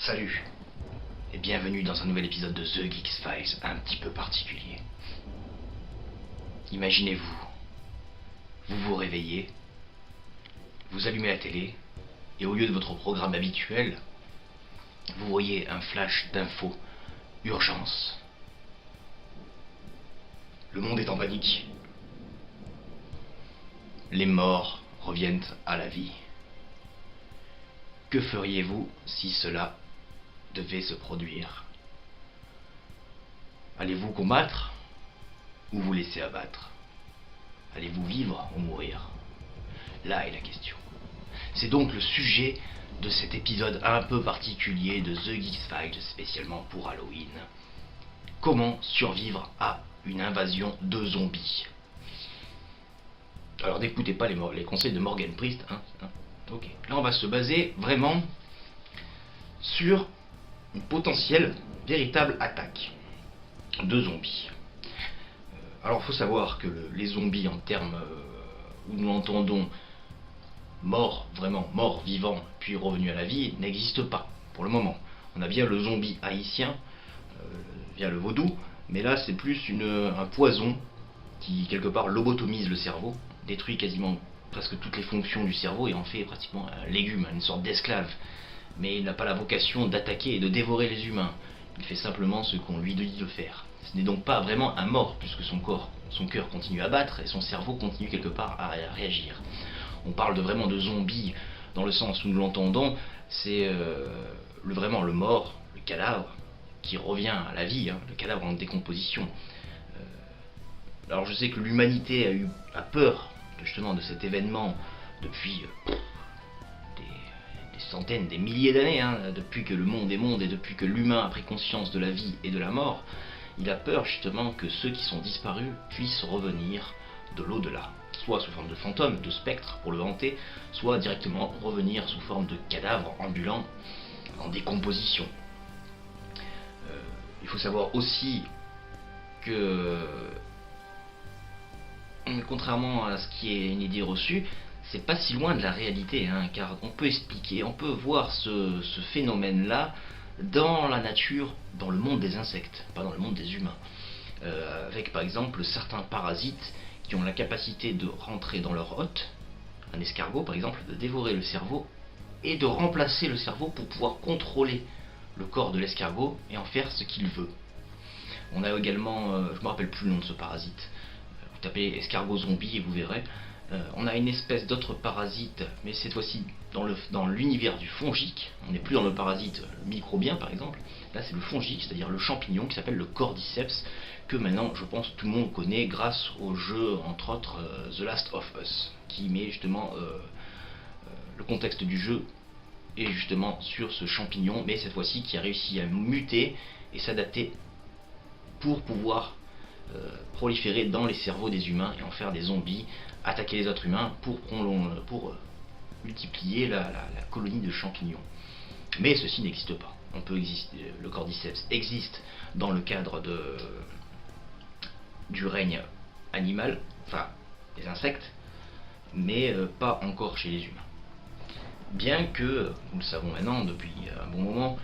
Salut et bienvenue dans un nouvel épisode de The Geeks Files un petit peu particulier. Imaginez-vous, vous vous réveillez, vous allumez la télé et au lieu de votre programme habituel, vous voyez un flash d'infos, urgence. Le monde est en panique. Les morts reviennent à la vie. Que feriez-vous si cela devait se produire? Allez-vous combattre ou vous laisser abattre? Allez-vous vivre ou mourir? Là est la question. C'est donc le sujet de cet épisode un peu particulier de The Geeks Files, spécialement pour Halloween. Comment survivre à une invasion de zombies? Alors n'écoutez pas les conseils de Morgan Priest, Ok. Là on va se baser vraiment sur une potentielle véritable attaque de zombies. Alors il faut savoir que les zombies en termes où nous entendons mort, vraiment mort, vivant, puis revenu à la vie, n'existent pas pour le moment. On a bien le zombie haïtien via le vaudou, mais là c'est plus un poison qui quelque part lobotomise le cerveau, détruit quasiment presque toutes les fonctions du cerveau et en fait pratiquement un légume, une sorte d'esclave. Mais il n'a pas la vocation d'attaquer et de dévorer les humains. Il fait simplement ce qu'on lui dit de faire. Ce n'est donc pas vraiment un mort, puisque son cœur continue à battre et son cerveau continue quelque part à réagir. On parle vraiment de zombies dans le sens où nous l'entendons, c'est vraiment le mort, le cadavre, qui revient à la vie, le cadavre en décomposition. Alors je sais que l'humanité a peur justement de cet événement depuis des centaines, des milliers d'années, depuis que le monde est monde et depuis que l'humain a pris conscience de la vie et de la mort. Il a peur justement que ceux qui sont disparus puissent revenir de l'au-delà, soit sous forme de fantômes, de spectres pour le hanter, soit directement revenir sous forme de cadavres ambulants en décomposition. Il faut savoir aussi que, contrairement à ce qui est une idée reçue, c'est pas si loin de la réalité, car on peut expliquer, on peut voir ce phénomène-là dans la nature, dans le monde des insectes, pas dans le monde des humains. Avec par exemple certains parasites qui ont la capacité de rentrer dans leur hôte, un escargot par exemple, de dévorer le cerveau et de remplacer le cerveau pour pouvoir contrôler le corps de l'escargot et en faire ce qu'il veut. On a également, je me rappelle plus le nom de ce parasite, vous tapez escargot zombie et vous verrez. On a une espèce d'autre parasite, mais cette fois-ci dans l'univers du fongique. On n'est plus dans le parasite microbien par exemple. Là c'est le fongique, c'est-à-dire le champignon qui s'appelle le cordyceps, que maintenant je pense tout le monde connaît grâce au jeu entre autres The Last of Us, qui met justement le contexte du jeu est justement sur ce champignon, mais cette fois-ci qui a réussi à muter et s'adapter pour pouvoir proliférer dans les cerveaux des humains et en faire des zombies, attaquer les autres humains pour multiplier la colonie de champignons. Mais ceci n'existe pas. Le cordyceps existe dans le cadre du règne animal, enfin des insectes, mais pas encore chez les humains. Bien que, nous le savons maintenant depuis un bon moment,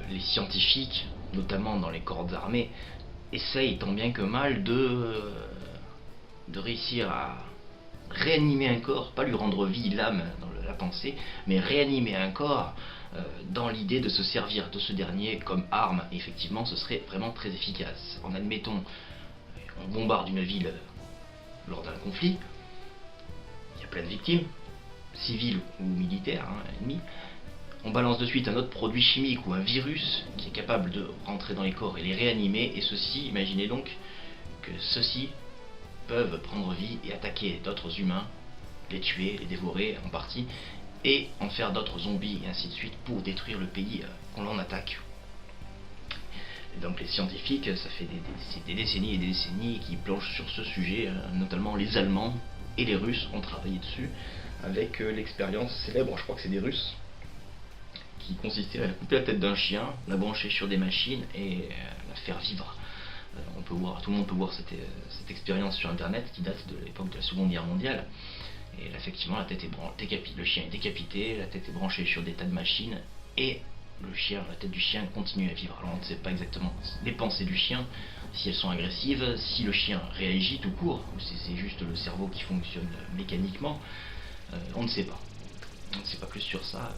les scientifiques, notamment dans les corps armés, essayent tant bien que mal de réussir à réanimer un corps, pas lui rendre vie, l'âme dans la pensée, mais réanimer un corps dans l'idée de se servir de ce dernier comme arme. Et effectivement, ce serait vraiment très efficace. En admettons, on bombarde une ville lors d'un conflit, il y a plein de victimes, civiles ou militaires, ennemis. On balance de suite un autre produit chimique ou un virus qui est capable de rentrer dans les corps et les réanimer, et ceci, imaginez donc que ceux-ci peuvent prendre vie et attaquer d'autres humains, les tuer, les dévorer en partie, et en faire d'autres zombies et ainsi de suite pour détruire le pays qu'on l'en attaque. Et donc les scientifiques, ça fait des décennies et des décennies qui planchent sur ce sujet, notamment les Allemands et les Russes ont travaillé dessus, avec l'expérience célèbre, je crois que c'est des Russes, qui consistait à couper la tête d'un chien, la brancher sur des machines et la faire vivre. Tout le monde peut voir cette expérience sur internet qui date de l'époque de la Seconde Guerre mondiale. Et là, effectivement, le chien est décapité, la tête est branchée sur des tas de machines et le chien, la tête du chien continue à vivre. Alors on ne sait pas exactement les pensées du chien, si elles sont agressives, si le chien réagit tout court, ou si c'est juste le cerveau qui fonctionne mécaniquement, on ne sait pas. On ne sait pas plus sur ça,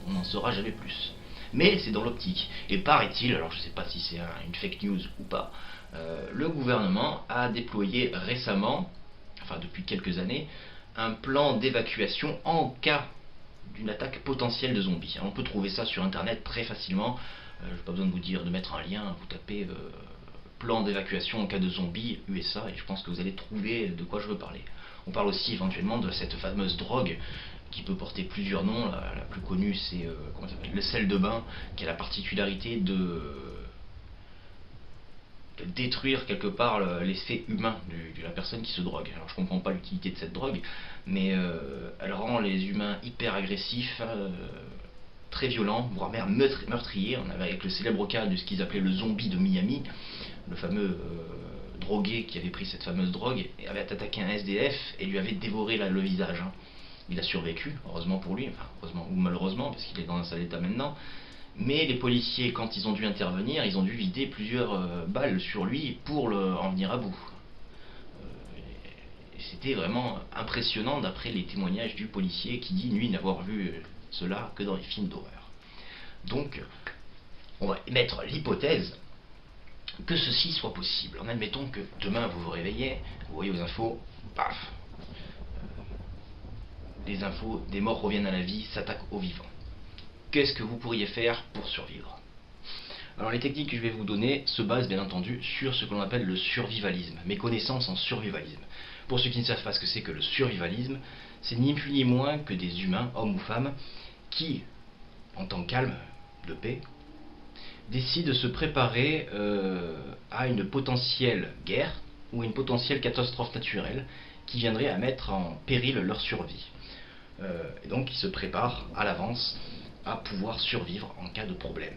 on n'en saura jamais plus. Mais c'est dans l'optique. Et paraît-il, alors je ne sais pas si c'est une fake news ou pas, le gouvernement a déployé récemment, enfin depuis quelques années, un plan d'évacuation en cas d'une attaque potentielle de zombies. On peut trouver ça sur internet très facilement. Je n'ai pas besoin de vous dire de mettre un lien, vous tapez plan d'évacuation en cas de zombies USA et je pense que vous allez trouver de quoi je veux parler. On parle aussi éventuellement de cette fameuse drogue qui peut porter plusieurs noms. La plus connue c'est le sel de bain, qui a la particularité de détruire quelque part l'effet humain de la personne qui se drogue. Alors je comprends pas l'utilité de cette drogue, mais elle rend les humains hyper agressifs, très violents, voire même meurtriers. On avait avec le célèbre cas de ce qu'ils appelaient le zombie de Miami, le fameux drogué qui avait pris cette fameuse drogue et avait attaqué un SDF et lui avait dévoré le visage. Il a survécu, heureusement pour lui, enfin heureusement ou malheureusement, parce qu'il est dans un sale état maintenant. Mais les policiers, quand ils ont dû intervenir, ils ont dû vider plusieurs balles sur lui pour en venir à bout. C'était vraiment impressionnant d'après les témoignages du policier qui dit, lui, n'avoir vu cela que dans les films d'horreur. Donc, on va émettre l'hypothèse que ceci soit possible. En admettant que demain vous vous réveillez, vous voyez aux infos, paf, les infos, des morts reviennent à la vie, s'attaquent aux vivants. Qu'est-ce que vous pourriez faire pour survivre? Alors les techniques que je vais vous donner se basent bien entendu sur ce que l'on appelle le survivalisme, mes connaissances en survivalisme. Pour ceux qui ne savent pas ce que c'est que le survivalisme, c'est ni plus ni moins que des humains, hommes ou femmes, qui, en temps calme, de paix, décident de se préparer à une potentielle guerre ou une potentielle catastrophe naturelle qui viendrait à mettre en péril leur survie. Et donc ils se préparent à l'avance à pouvoir survivre en cas de problème.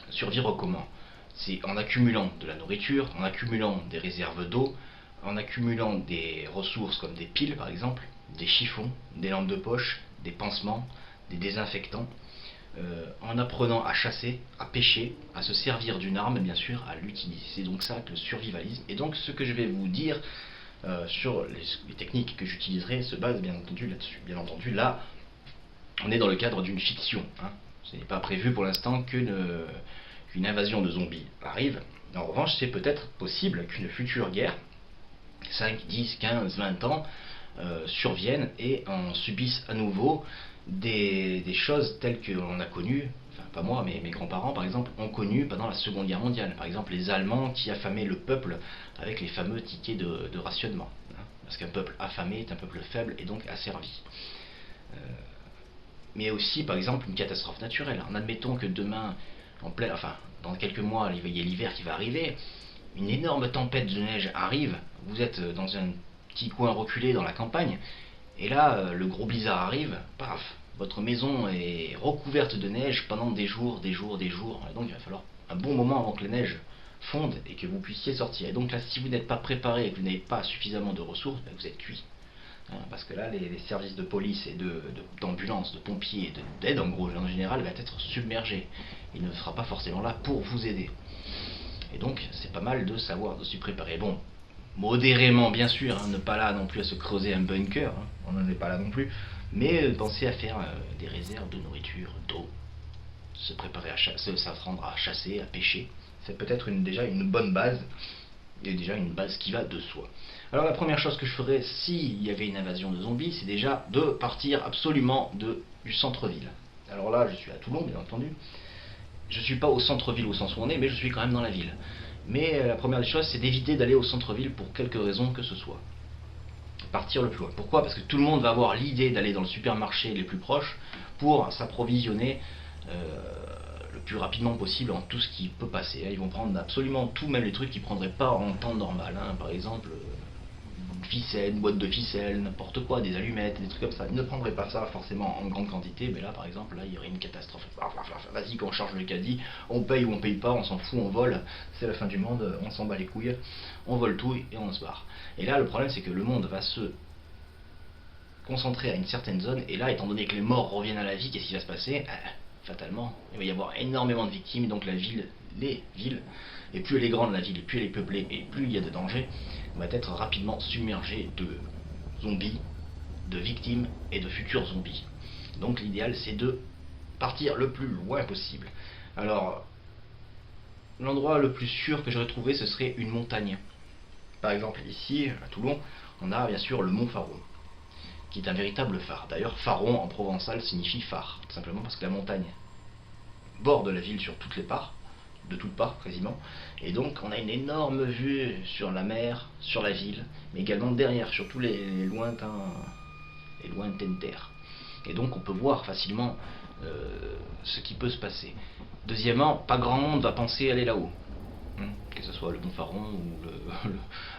Survivre comment? C'est en accumulant de la nourriture, en accumulant des réserves d'eau, en accumulant des ressources comme des piles par exemple, des chiffons, des lampes de poche, des pansements, des désinfectants, en apprenant à chasser, à pêcher, à se servir d'une arme bien sûr, à l'utiliser. C'est donc ça que le survivalisme. Et donc ce que je vais vous dire sur les techniques que j'utiliserai se base bien entendu là-dessus. Bien entendu là, on est dans le cadre d'une fiction. Ce n'est pas prévu pour l'instant qu'une invasion de zombies arrive. En revanche, c'est peut-être possible qu'une future guerre, 5, 10, 15, 20 ans, survienne et en subisse à nouveau des choses telles que l'on a connues, enfin pas moi, mais mes grands-parents par exemple, ont connu pendant la Seconde Guerre mondiale. Par exemple les Allemands qui affamaient le peuple avec les fameux tickets de rationnement. Parce qu'un peuple affamé est un peuple faible et donc asservi. Mais aussi par exemple une catastrophe naturelle. En admettant que demain, dans quelques mois, il y a l'hiver qui va arriver, une énorme tempête de neige arrive, vous êtes dans un petit coin reculé dans la campagne, et là le gros blizzard arrive, paf, votre maison est recouverte de neige pendant des jours, et donc il va falloir un bon moment avant que la neige fonde et que vous puissiez sortir. Et donc là, si vous n'êtes pas préparé et que vous n'avez pas suffisamment de ressources, vous êtes cuit. Parce que là, les services de police et d'ambulance, de pompiers et d'aide en gros, en général, va être submergé. Il ne sera pas forcément là pour vous aider. Et donc, c'est pas mal de savoir, de s'y préparer. Bon, modérément bien sûr, ne pas là non plus à se creuser un bunker, on n'en est pas là non plus, mais pensez à faire des réserves de nourriture, d'eau, se préparer s'apprendre à chasser, à pêcher. C'est peut-être déjà une bonne base, et déjà une base qui va de soi. Alors la première chose que je ferais s'il y avait une invasion de zombies, c'est déjà de partir absolument du centre-ville. Alors là, je suis à Toulon, bien entendu. Je suis pas au centre-ville au sens où on est, mais je suis quand même dans la ville. Mais la première des choses, c'est d'éviter d'aller au centre-ville pour quelque raison que ce soit. Partir le plus loin. Pourquoi? Parce que tout le monde va avoir l'idée d'aller dans le supermarché les plus proches pour s'approvisionner le plus rapidement possible en tout ce qui peut passer. Ils vont prendre absolument tout, même les trucs qu'ils ne prendraient pas en temps normal. Par exemple, une boîte de ficelle, n'importe quoi, des allumettes, des trucs comme ça. Ils ne prendraient pas ça forcément en grande quantité, mais là par exemple, là il y aurait une catastrophe. Vas-y, qu'on charge le caddie, on paye ou on paye pas, on s'en fout, on vole, c'est la fin du monde, on s'en bat les couilles, on vole tout et on se barre. Et là le problème c'est que le monde va se concentrer à une certaine zone, et là étant donné que les morts reviennent à la vie, qu'est-ce qui va se passer? fatalement, il va y avoir énormément de victimes, donc les villes, et plus elle est grande la ville, et plus elle est peuplée, et plus il y a de dangers, va être rapidement submergée de zombies, de victimes et de futurs zombies. Donc l'idéal c'est de partir le plus loin possible. Alors, l'endroit le plus sûr que j'aurais trouvé, ce serait une montagne. Par exemple, ici, à Toulon, on a bien sûr le mont Faron, qui est un véritable phare. D'ailleurs, Faron en provençal signifie phare, tout simplement parce que la montagne borde la ville sur toutes les parts, de toutes parts quasiment, et donc on a une énorme vue sur la mer, sur la ville, mais également derrière, sur tous les lointaines terres. Et donc on peut voir facilement ce qui peut se passer. Deuxièmement, pas grand monde va penser aller là-haut. Que ce soit le mont Faron ou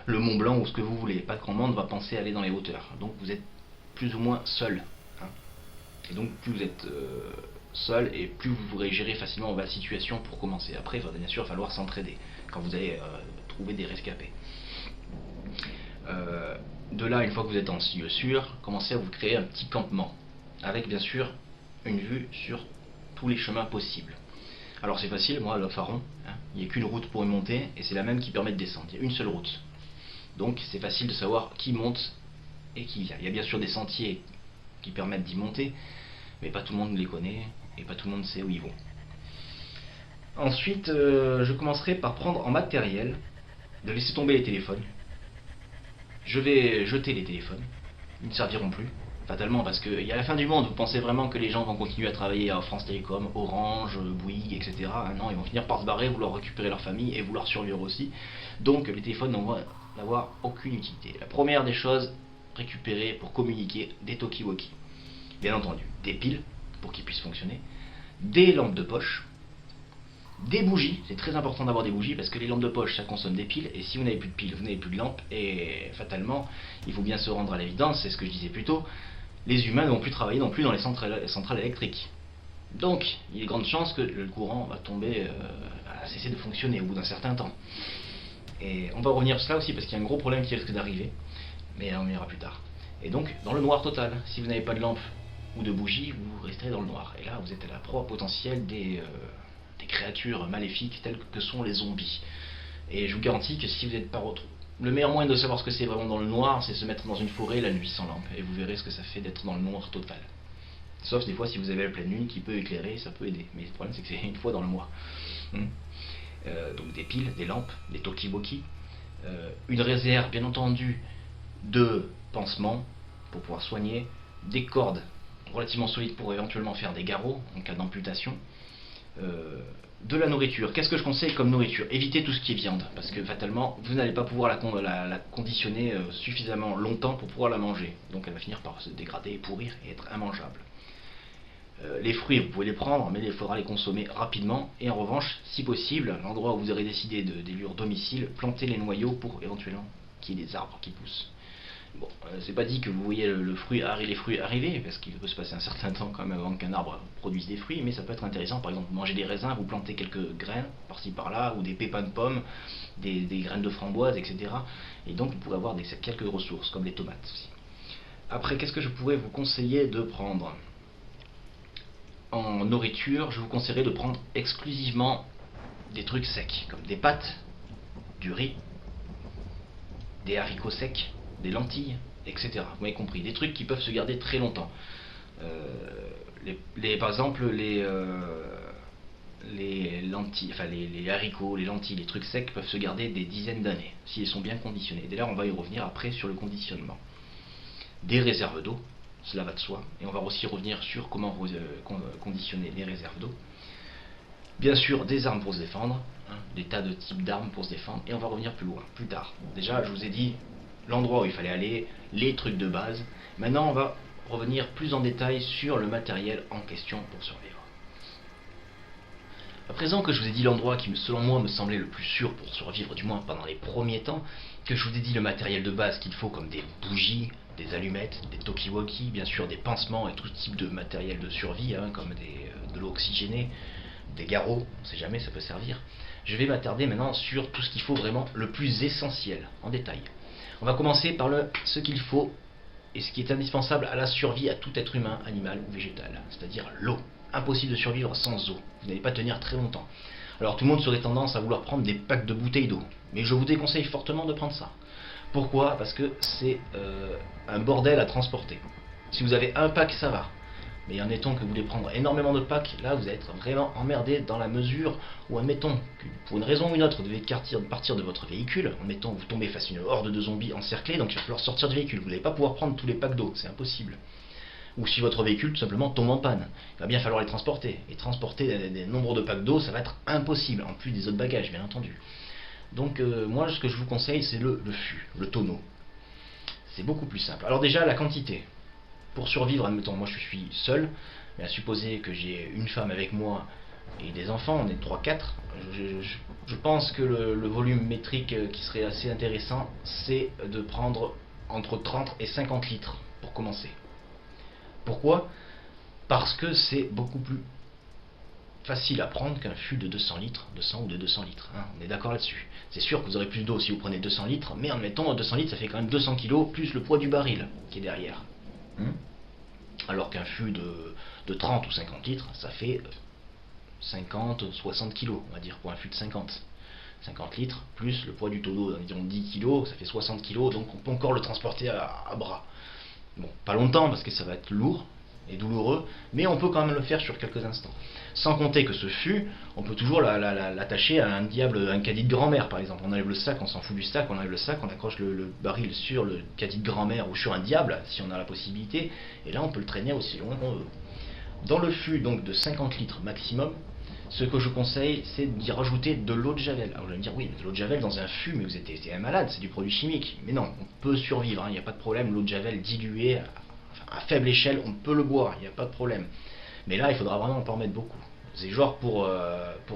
le Mont Blanc ou ce que vous voulez. Pas grand monde va penser aller dans les hauteurs. Donc vous êtes plus ou moins seul. Et donc plus vous êtes seul et plus vous pourrez gérer facilement la situation pour commencer. Après, il va bien sûr falloir s'entraider quand vous allez trouver des rescapés. De là, une fois que vous êtes en lieu sûr, commencez à vous créer un petit campement avec bien sûr une vue sur tous les chemins possibles. Alors c'est facile, moi le Faron, il n'y a qu'une route pour y monter et c'est la même qui permet de descendre. Il y a une seule route. Donc c'est facile de savoir qui monte et qui vient. Il y a bien sûr des sentiers qui permettent d'y monter, mais pas tout le monde les connaît et pas tout le monde sait où ils vont. Ensuite, je commencerai par prendre en matériel, de laisser tomber les téléphones. Je vais jeter les téléphones, ils ne serviront plus, fatalement, parce qu'il y a la fin du monde. Vous pensez vraiment que les gens vont continuer à travailler à France Télécom, Orange, Bouygues, etc. Non, ils vont finir par se barrer, vouloir récupérer leur famille et vouloir survivre aussi. Donc les téléphones n'ont avoir aucune utilité. La première des choses, récupérer pour communiquer des talkie-walkie. Bien entendu, des piles pour qu'ils puissent fonctionner, des lampes de poche, des bougies. C'est très important d'avoir des bougies parce que les lampes de poche ça consomme des piles et si vous n'avez plus de piles, vous n'avez plus de lampes et fatalement, il faut bien se rendre à l'évidence, c'est ce que je disais plus tôt, les humains ne vont plus travailler non plus dans les centrales électriques. Donc, il y a de grandes chances que le courant va tomber, cesser de fonctionner au bout d'un certain temps. Et on va revenir sur ça aussi parce qu'il y a un gros problème qui risque d'arriver, mais on y verra plus tard. Et donc, dans le noir total, si vous n'avez pas de lampe ou de bougie, vous resterez dans le noir. Et là, vous êtes à la proie potentielle des créatures maléfiques telles que sont les zombies. Et je vous garantis que si vous n'êtes pas retrouvé, le meilleur moyen de savoir ce que c'est vraiment dans le noir, c'est se mettre dans une forêt la nuit sans lampe. Et vous verrez ce que ça fait d'être dans le noir total. Sauf des fois si vous avez la pleine lune qui peut éclairer, ça peut aider. Mais le problème c'est que c'est une fois dans le mois. Donc des piles, des lampes, des talkie-walkie, une réserve bien entendu de pansements pour pouvoir soigner, des cordes relativement solides pour éventuellement faire des garrots en cas d'amputation, de la nourriture. Qu'est-ce que je conseille comme nourriture? Évitez tout ce qui est viande, parce que fatalement, vous n'allez pas pouvoir la conditionner suffisamment longtemps pour pouvoir la manger. Donc elle va finir par se dégrader, pourrir et être immangeable. Les fruits, vous pouvez les prendre, mais il faudra les consommer rapidement. Et en revanche, si possible, l'endroit où vous aurez décidé d'élire domicile, plantez les noyaux pour éventuellement qu'il y ait des arbres qui poussent. Bon, c'est pas dit que vous voyez les fruits arriver, parce qu'il peut se passer un certain temps quand même avant qu'un arbre produise des fruits, mais ça peut être intéressant. Par exemple, manger des raisins, vous plantez quelques graines par-ci par-là, ou des pépins de pommes, des graines de framboise, etc. Et donc vous pourrez avoir quelques ressources, comme les tomates aussi. Après, qu'est-ce que je pourrais vous conseiller de prendre? En nourriture, je vous conseillerais de prendre exclusivement des trucs secs, comme des pâtes, du riz, des haricots secs, des lentilles, etc. Vous m'avez compris, des trucs qui peuvent se garder très longtemps. Par exemple, les lentilles, enfin les haricots, les lentilles, les trucs secs peuvent se garder des dizaines d'années, s'ils sont bien conditionnés. D'ailleurs, on va y revenir après sur le conditionnement. Des réserves d'eau, cela va de soi, et on va aussi revenir sur comment conditionner les réserves d'eau. Bien sûr, des armes pour se défendre, des tas de types d'armes pour se défendre, et on va revenir plus loin, plus tard. Déjà, je vous ai dit l'endroit où il fallait aller, les trucs de base. Maintenant, on va revenir plus en détail sur le matériel en question pour survivre. À présent que je vous ai dit l'endroit qui, selon moi, me semblait le plus sûr pour survivre, du moins pendant les premiers temps, que je vous ai dit le matériel de base qu'il faut, comme des bougies, des allumettes, des talkie-walkie, bien sûr des pansements et tout type de matériel de survie, comme de l'eau oxygénée, des garrots, on sait jamais, ça peut servir. Je vais m'attarder maintenant sur tout ce qu'il faut vraiment, le plus essentiel, en détail. On va commencer par ce qu'il faut et ce qui est indispensable à la survie à tout être humain, animal ou végétal, c'est-à-dire l'eau. impossible de survivre sans eau. Vous n'allez pas tenir très longtemps. Alors tout le monde serait tendance à vouloir prendre des packs de bouteilles d'eau. Mais je vous déconseille fortement de prendre ça. Pourquoi? Parce que c'est un bordel à transporter. Si vous avez un pack, ça va. Mais admettons que vous voulez prendre énormément de packs, là vous allez être vraiment emmerdé dans la mesure où, admettons que pour une raison ou une autre, vous devez partir de votre véhicule, admettons que vous tombez face à une horde de zombies encerclés, donc il va falloir sortir du véhicule, vous n'allez pas pouvoir prendre tous les packs d'eau, c'est impossible. Ou si votre véhicule tout simplement tombe en panne, il va bien falloir les transporter. Et transporter des nombres de packs d'eau, ça va être impossible, en plus des autres bagages bien entendu. Donc moi ce que je vous conseille c'est le fût, le tonneau. C'est beaucoup plus simple. Alors déjà la quantité. Pour survivre, admettons, moi je suis seul, mais à supposer que j'ai une femme avec moi et des enfants, on est 3-4, je pense que le volume métrique qui serait assez intéressant, c'est de prendre entre 30 et 50 litres pour commencer. Pourquoi? Parce que c'est beaucoup plus facile à prendre qu'un fût de 200 litres, 200 ou de 200 litres, hein, on est d'accord là-dessus. C'est sûr que vous aurez plus d'eau si vous prenez 200 litres, mais admettons 200 litres ça fait quand même 200 kg plus le poids du baril qui est derrière. Alors qu'un fût de 30 ou 50 litres, ça fait 50, 60 kg, on va dire, pour un fût de 50. 50 litres, plus le poids du tonneau d'environ 10 kg, ça fait 60 kg, donc on peut encore le transporter à bras. Bon, pas longtemps, parce que ça va être lourd et douloureux, mais on peut quand même le faire sur quelques instants. Sans compter que ce fût, on peut toujours l'attacher à un diable, un caddie de grand-mère par exemple. On enlève le sac, on s'en fout du sac, on enlève le sac, on accroche le baril sur le caddie de grand-mère ou sur un diable, si on a la possibilité, et là on peut le traîner aussi loin qu'on veut. Dans le fût donc de 50 litres maximum, ce que je conseille, c'est d'y rajouter de l'eau de javel. Alors vous allez me dire, oui, de l'eau de javel dans un fût, mais vous êtes un malade, c'est du produit chimique. Mais non, on peut survivre, il n'y a pas de problème, l'eau de javel diluée, à faible échelle, on peut le boire, il n'y a pas de problème. Mais là, il faudra vraiment pas en mettre beaucoup. C'est genre pour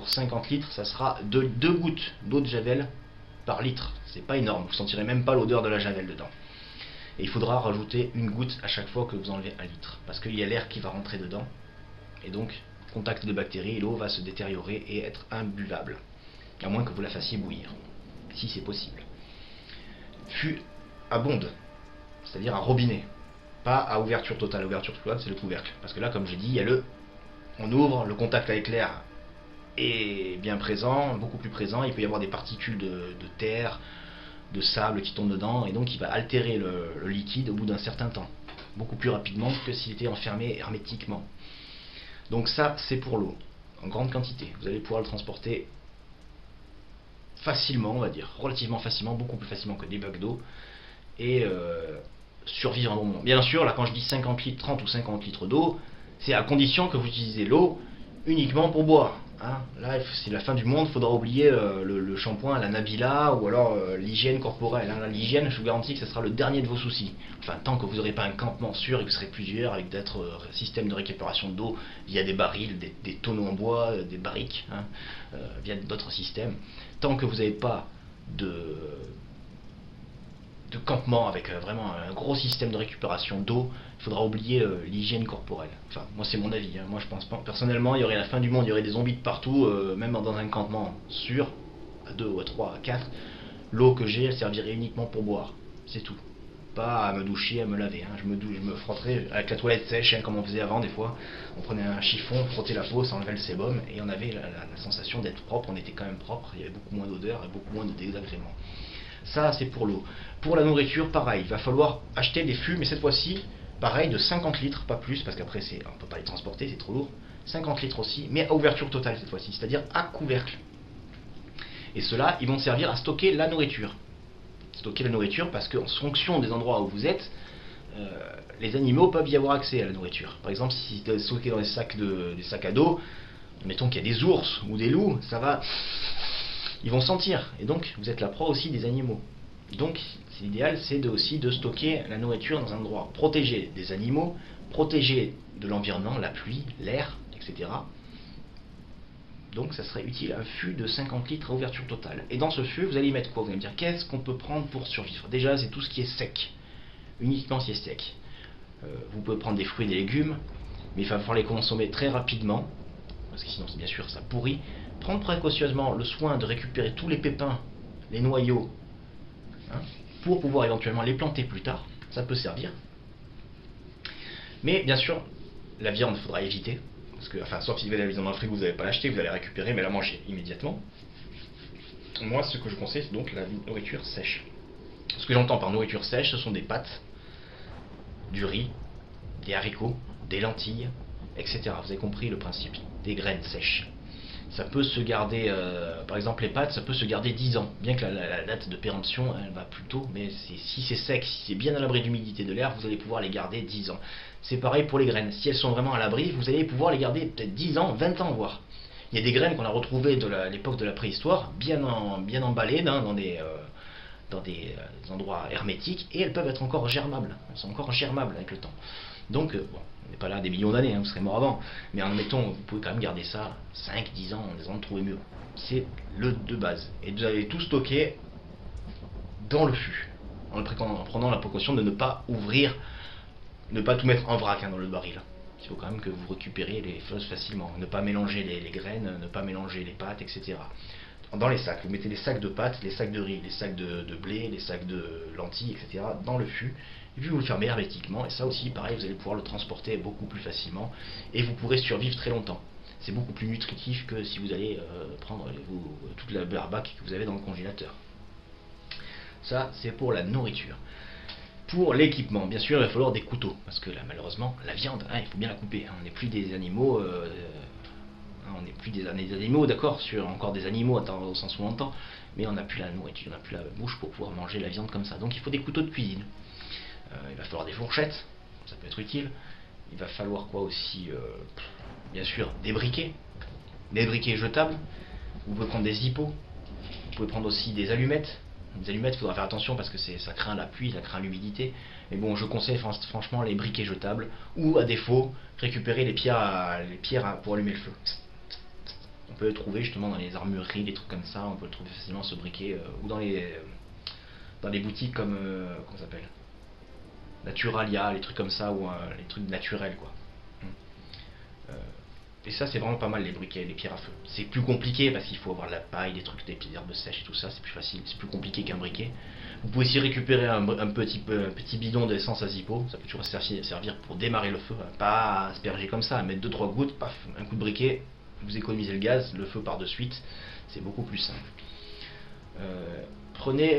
50 litres, ça sera 2 gouttes d'eau de javel par litre. C'est pas énorme, vous sentirez même pas l'odeur de la javel dedans. Et il faudra rajouter une goutte à chaque fois que vous enlevez un litre. Parce qu'il y a l'air qui va rentrer dedans. Et donc, contact de bactéries, l'eau va se détériorer et être imbuvable. À moins que vous la fassiez bouillir. Si c'est possible. Fût à bonde. C'est-à-dire un robinet. Pas à ouverture totale. Ouverture totale, c'est le couvercle. Parce que là, comme j'ai dit, il y a on ouvre, le contact avec l'air est bien présent, beaucoup plus présent. Il peut y avoir des particules de terre, de sable qui tombent dedans, et donc il va altérer le liquide au bout d'un certain temps. Beaucoup plus rapidement que s'il était enfermé hermétiquement. Donc ça, c'est pour l'eau, en grande quantité. Vous allez pouvoir le transporter facilement, on va dire, relativement facilement, beaucoup plus facilement que des bacs d'eau, et survivre un bon moment. Bien sûr, là quand je dis 50 litres, 30 ou 50 litres d'eau, c'est à condition que vous utilisez l'eau uniquement pour boire. Hein. Là, c'est la fin du monde, il faudra oublier le shampoing, la Nabila ou alors l'hygiène corporelle. Hein. L'hygiène, je vous garantis que ce sera le dernier de vos soucis. Enfin, tant que vous n'aurez pas un campement sûr et que vous serez plusieurs avec d'autres systèmes de récupération d'eau via des barils, des tonneaux en bois, des barriques, hein, via d'autres systèmes. Tant que vous n'avez pas de campement avec vraiment un gros système de récupération d'eau, il faudra oublier l'hygiène corporelle. Enfin, moi c'est mon avis, hein. Moi je pense pas, personnellement, il y aurait la fin du monde, il y aurait des zombies de partout, même dans un campement sûr, à 2 ou à 3, à 4, l'eau que j'ai, elle servirait uniquement pour boire, c'est tout. Pas à me doucher, à me laver, hein. Je me frotterais avec la toilette sèche, hein, comme on faisait avant des fois. On prenait un chiffon, on frottait la peau, ça enlevait le sébum, et on avait la sensation d'être propre, on était quand même propre, il y avait beaucoup moins d'odeur et beaucoup moins de désagréments. Ça, c'est pour l'eau. Pour la nourriture, pareil, il va falloir acheter des fûts, mais cette fois-ci, pareil, de 50 litres, pas plus, parce qu'après, on ne peut pas les transporter, c'est trop lourd. 50 litres aussi, mais à ouverture totale cette fois-ci, c'est-à-dire à couvercle. Et ceux-là, ils vont servir à stocker la nourriture. Stocker la nourriture parce qu'en fonction des endroits où vous êtes, les animaux peuvent y avoir accès à la nourriture. Par exemple, si c'est stocké dans des sacs à dos, mettons qu'il y a des ours ou des loups, ça va... Ils vont sentir, et donc vous êtes la proie aussi des animaux. Donc l'idéal c'est aussi de stocker la nourriture dans un endroit protégé des animaux, protégé de l'environnement, la pluie, l'air, etc. Donc ça serait utile un fût de 50 litres à ouverture totale. Et dans ce fût, vous allez y mettre quoi? Vous allez me dire, qu'est-ce qu'on peut prendre pour survivre? Déjà, c'est tout ce qui est sec, uniquement ce qui est sec. Vous pouvez prendre des fruits et des légumes, mais il va falloir les consommer très rapidement, parce que sinon bien sûr ça pourrit. Prendre précautionneusement le soin de récupérer tous les pépins, les noyaux, hein, pour pouvoir éventuellement les planter plus tard, ça peut servir. Mais bien sûr, la viande, il faudra éviter. parce que, enfin, sauf si vous avez la viande dans le frigo, vous n'allez pas l'acheter, vous allez récupérer, mais la manger immédiatement. Moi, ce que je conseille, c'est donc la nourriture sèche. Ce que j'entends par nourriture sèche, ce sont des pâtes, du riz, des haricots, des lentilles, etc. Vous avez compris le principe, des graines sèches. Ça peut se garder, par exemple les pâtes, ça peut se garder 10 ans, bien que la date de péremption elle va plus tôt, mais si c'est sec, si c'est bien à l'abri d'humidité de l'air, vous allez pouvoir les garder 10 ans. C'est pareil pour les graines, si elles sont vraiment à l'abri, vous allez pouvoir les garder peut-être 10 ans, 20 ans voire. Il y a des graines qu'on a retrouvées de l'époque de la préhistoire, bien emballées dans des endroits hermétiques, et elles peuvent être encore germables, elles sont encore germables avec le temps. Donc, bon, on n'est pas là des millions d'années, vous serez mort avant, mais en admettons, vous pouvez quand même garder ça 5, 10 ans, en essayant de trouver mieux. C'est le de base. Et vous allez tout stocker dans le fût, en prenant la précaution de ne pas ouvrir, ne pas tout mettre en vrac dans le baril. Il faut quand même que vous récupériez les choses facilement, ne pas mélanger les graines, ne pas mélanger les pâtes, etc. Dans les sacs, vous mettez les sacs de pâtes, les sacs de riz, les sacs de blé, les sacs de lentilles, etc. dans le fût, et puis vous le fermez hermétiquement, et ça aussi, pareil, vous allez pouvoir le transporter beaucoup plus facilement, et vous pourrez survivre très longtemps. C'est beaucoup plus nutritif que si vous allez prendre toute la barbaque que vous avez dans le congélateur. Ça, c'est pour la nourriture. Pour l'équipement, bien sûr, il va falloir des couteaux, parce que là, malheureusement, la viande, il faut bien la couper. On n'est plus des animaux, on n'est plus des animaux, d'accord, encore des animaux au sens où on entend, mais on n'a plus la nourriture, on n'a plus la bouche pour pouvoir manger la viande comme ça. Donc il faut des couteaux de cuisine. Il va falloir des fourchettes, ça peut être utile. Il va falloir quoi aussi, bien sûr, des briquets jetables. Vous pouvez prendre des zippots, vous pouvez prendre aussi des allumettes. Les allumettes, il faudra faire attention parce que ça craint la pluie, ça craint l'humidité. Mais bon, je conseille franchement les briquets jetables, ou à défaut, récupérer les pierres pour allumer le feu. On peut le trouver justement dans les armureries, des trucs comme ça, on peut le trouver facilement ce briquet, ou dans les boutiques comme, comment ça s'appelle, Naturalia, les trucs comme ça, ou les trucs naturels quoi. Et ça c'est vraiment pas mal, les briquets, les pierres à feu. C'est plus compliqué parce qu'il faut avoir de la paille, des trucs, des herbes sèches et tout ça, c'est plus facile, c'est plus compliqué qu'un briquet. Vous pouvez aussi récupérer un petit bidon d'essence à Zippo, ça peut toujours servir pour démarrer le feu, pas asperger comme ça, mettre 2-3 gouttes, paf, un coup de briquet, vous économisez le gaz, le feu part de suite, c'est beaucoup plus simple.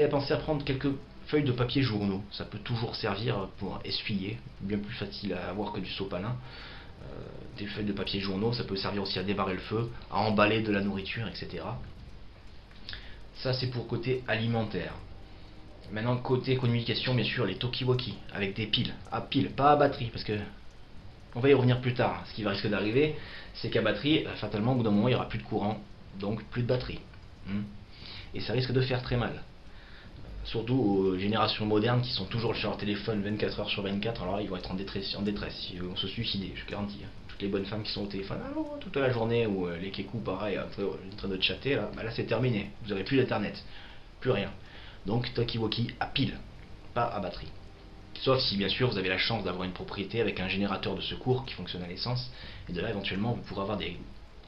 Pensez à prendre quelques feuilles de papier journaux, ça peut toujours servir pour essuyer, bien plus facile à avoir que du sopalin. Des feuilles de papier journaux, ça peut servir aussi à démarrer le feu, à emballer de la nourriture, etc. Ça c'est pour côté alimentaire. Maintenant côté communication, bien sûr, les talkie-walkie avec des piles, à pile, pas à batterie, parce que on va y revenir plus tard. Ce qui va risquer d'arriver, c'est qu'à batterie, fatalement au bout d'un moment il n'y aura plus de courant, donc plus de batterie. Et ça risque de faire très mal. Surtout aux générations modernes qui sont toujours sur leur téléphone 24 heures sur 24, alors là ils vont être en détresse, ils vont se suicider, je garantis. Toutes les bonnes femmes qui sont au téléphone toute la journée, ou les kékous pareil, en train de chatter, là c'est terminé, vous n'aurez plus d'internet, plus rien. Donc talkie-walkie à pile, pas à batterie. Sauf si bien sûr vous avez la chance d'avoir une propriété avec un générateur de secours qui fonctionne à l'essence, et de là éventuellement vous pourrez avoir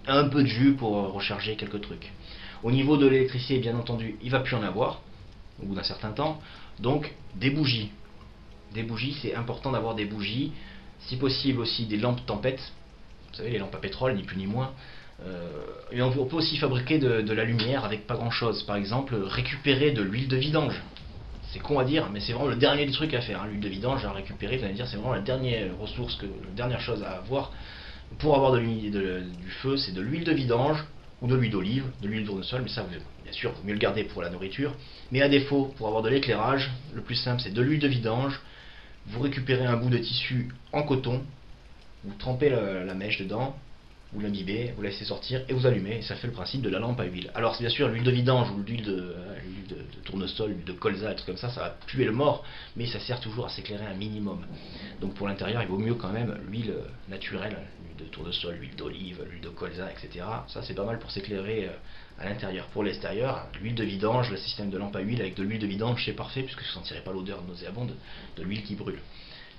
un peu de jus pour recharger quelques trucs. Au niveau de l'électricité, bien entendu, il ne va plus en avoir au bout d'un certain temps, donc des bougies. Des bougies, c'est important d'avoir des bougies, si possible aussi des lampes tempêtes, vous savez les lampes à pétrole, ni plus ni moins. Et on peut aussi fabriquer de la lumière avec pas grand chose, par exemple récupérer de l'huile de vidange. C'est con à dire, mais c'est vraiment le dernier des trucs à faire, l'huile de vidange à récupérer, vous allez dire c'est vraiment la dernière ressource, la dernière chose à avoir pour avoir du feu, c'est de l'huile de vidange, ou de l'huile d'olive, de l'huile de tournesol, mais ça, bien sûr, il vaut mieux le garder pour la nourriture. Mais à défaut, pour avoir de l'éclairage, le plus simple, c'est de l'huile de vidange. Vous récupérez un bout de tissu en coton, vous trempez la mèche dedans, vous l'imbibez, vous laissez sortir et vous allumez, et ça fait le principe de la lampe à huile. Alors, bien sûr, l'huile de vidange ou l'huile de tournesol, l'huile de colza, et trucs comme ça va tuer le mort, mais ça sert toujours à s'éclairer un minimum. Donc pour l'intérieur, il vaut mieux quand même l'huile naturelle, l'huile de tournesol, l'huile d'olive, l'huile de colza, etc. Ça c'est pas mal pour s'éclairer à l'intérieur. Pour l'extérieur, l'huile de vidange, le système de lampe à huile avec de l'huile de vidange, c'est parfait puisque vous ne sentirez pas l'odeur nauséabonde de l'huile qui brûle.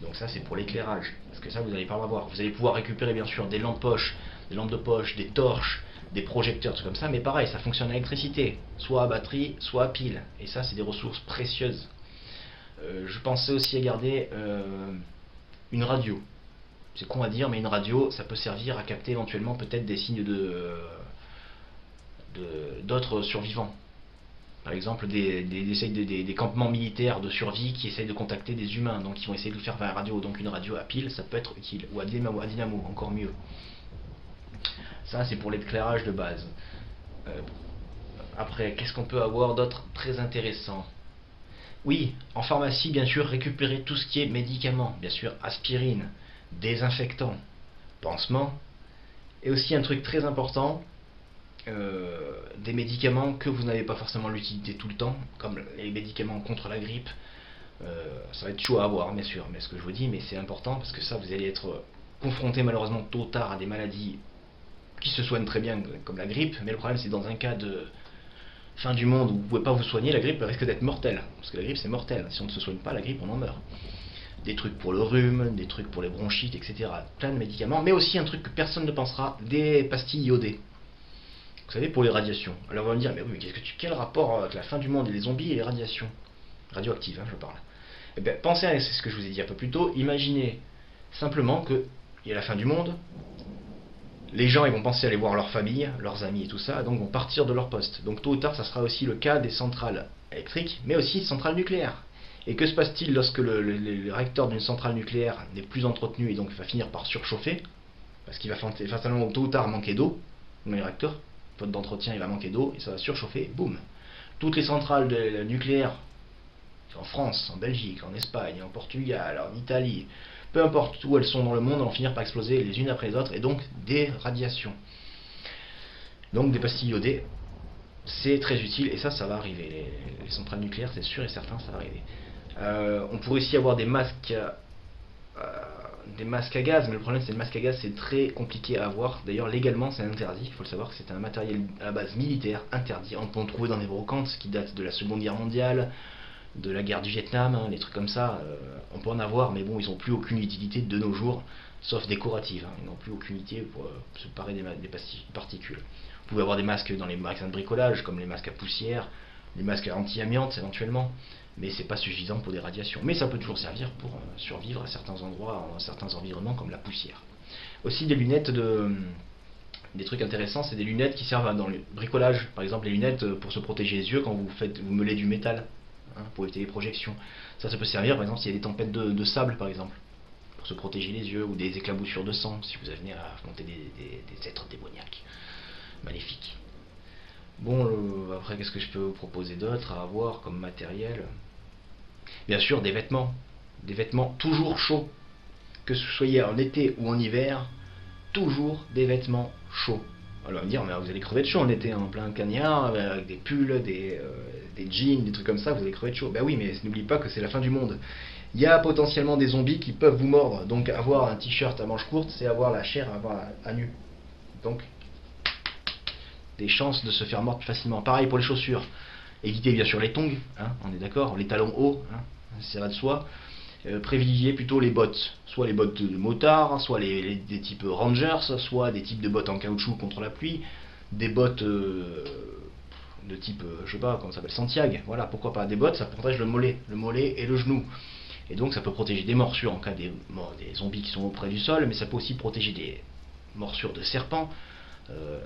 Donc ça c'est pour l'éclairage, parce que ça vous n'allez pas l'avoir. Vous allez pouvoir récupérer bien sûr des lampes poches, des lampes de poche, des torches, des projecteurs, tout comme ça, mais pareil, ça fonctionne à l'électricité, soit à batterie, soit à pile, et ça c'est des ressources précieuses. Je pensais aussi à garder une radio. c'est con à dire, mais une radio, ça peut servir à capter éventuellement peut-être des signes d'autres survivants. Par exemple, des campements militaires de survie qui essayent de contacter des humains, donc ils vont essayer de le faire par la radio. Donc une radio à pile, ça peut être utile, ou à dynamo, encore mieux. Ça, c'est pour l'éclairage de base. Après, qu'est-ce qu'on peut avoir d'autre très intéressant? Oui, en pharmacie, bien sûr, récupérer tout ce qui est médicaments, bien sûr, aspirine, désinfectant, pansement, et aussi un truc très important, des médicaments que vous n'avez pas forcément l'utilité tout le temps, comme les médicaments contre la grippe. Ça va être chaud à avoir, bien sûr, mais ce que je vous dis, mais c'est important parce que ça, vous allez être confronté malheureusement tôt ou tard à des maladies qui se soignent très bien, comme la grippe, mais le problème c'est dans un cas de fin du monde où vous ne pouvez pas vous soigner, la grippe risque d'être mortelle, parce que la grippe c'est mortel, si on ne se soigne pas, la grippe on en meurt. Des trucs pour le rhume, des trucs pour les bronchites, etc. Plein de médicaments, mais aussi un truc que personne ne pensera, des pastilles iodées. Vous savez, pour les radiations. Alors on va me dire, mais oui, mais quel rapport avec la fin du monde et les zombies et les radiations radioactives, hein, je parle. Eh bien, pensez à ce que je vous ai dit un peu plus tôt, imaginez simplement qu'il y a la fin du monde, les gens ils vont penser aller voir leur famille, leurs amis et tout ça, donc vont partir de leur poste. Donc tôt ou tard, ça sera aussi le cas des centrales électriques, mais aussi des centrales nucléaires. Et que se passe-t-il lorsque le réacteur d'une centrale nucléaire n'est plus entretenu et donc va finir par surchauffer? Parce qu'il va fatalement tôt ou tard manquer d'eau dans les réacteurs. Faute d'entretien, il va manquer d'eau et ça va surchauffer, boum. Toutes les centrales nucléaires, en France, en Belgique, en Espagne, en Portugal, en Italie, peu importe où elles sont dans le monde, elles vont finir par exploser les unes après les autres et donc des radiations. Donc des pastilles iodées, c'est très utile et ça va arriver. Les centrales nucléaires, c'est sûr et certain, ça va arriver. On pourrait aussi avoir des masques à gaz, mais le problème c'est que le masque à gaz c'est très compliqué à avoir. D'ailleurs légalement c'est interdit, il faut le savoir que c'est un matériel à la base militaire interdit. On peut en trouver dans des brocantes qui datent de la Seconde Guerre mondiale, de la guerre du Vietnam, hein, des trucs comme ça. On peut en avoir, mais bon, ils n'ont plus aucune utilité de nos jours, sauf décorative. Hein. Ils n'ont plus aucune utilité pour se parer des particules. Vous pouvez avoir des masques dans les magasins de bricolage, comme les masques à poussière, les masques anti-amiante éventuellement, mais c'est pas suffisant pour des radiations. Mais ça peut toujours servir pour survivre à certains endroits, dans certains environnements, comme la poussière. Aussi des lunettes des trucs intéressants, c'est des lunettes qui servent dans le bricolage. Par exemple, les lunettes pour se protéger les yeux quand vous meulez du métal, hein, pour éviter les projections. Ça peut servir, par exemple, s'il y a des tempêtes de sable, par exemple, pour se protéger les yeux, ou des éclaboussures de sang, si vous venez à affronter des êtres démoniaques, maléfiques. Bon, après, qu'est-ce que je peux vous proposer d'autre à avoir comme matériel? Bien sûr, des vêtements. Des vêtements toujours chauds. Que ce soyez en été ou en hiver, toujours des vêtements chauds. Alors, on va me dire, mais vous allez crever de chaud en été, en plein cagnard, avec des pulls, des jeans, des trucs comme ça, vous allez crever de chaud. Ben oui, mais n'oubliez pas que c'est la fin du monde. Il y a potentiellement des zombies qui peuvent vous mordre. Donc, avoir un t-shirt à manches courtes, c'est avoir la chair à nu. Donc, des chances de se faire mordre facilement. Pareil pour les chaussures. Évitez bien sûr les tongs, hein, on est d'accord, les talons hauts, hein, ça va de soi. Privilégiez plutôt les bottes, soit les bottes de motard, soit des types Rangers, soit des types de bottes en caoutchouc contre la pluie, des bottes de type, je sais pas comment ça s'appelle, Santiago, voilà, pourquoi pas, des bottes, ça protège le mollet et le genou. Et donc ça peut protéger des morsures en cas des zombies qui sont auprès du sol, mais ça peut aussi protéger des morsures de serpents,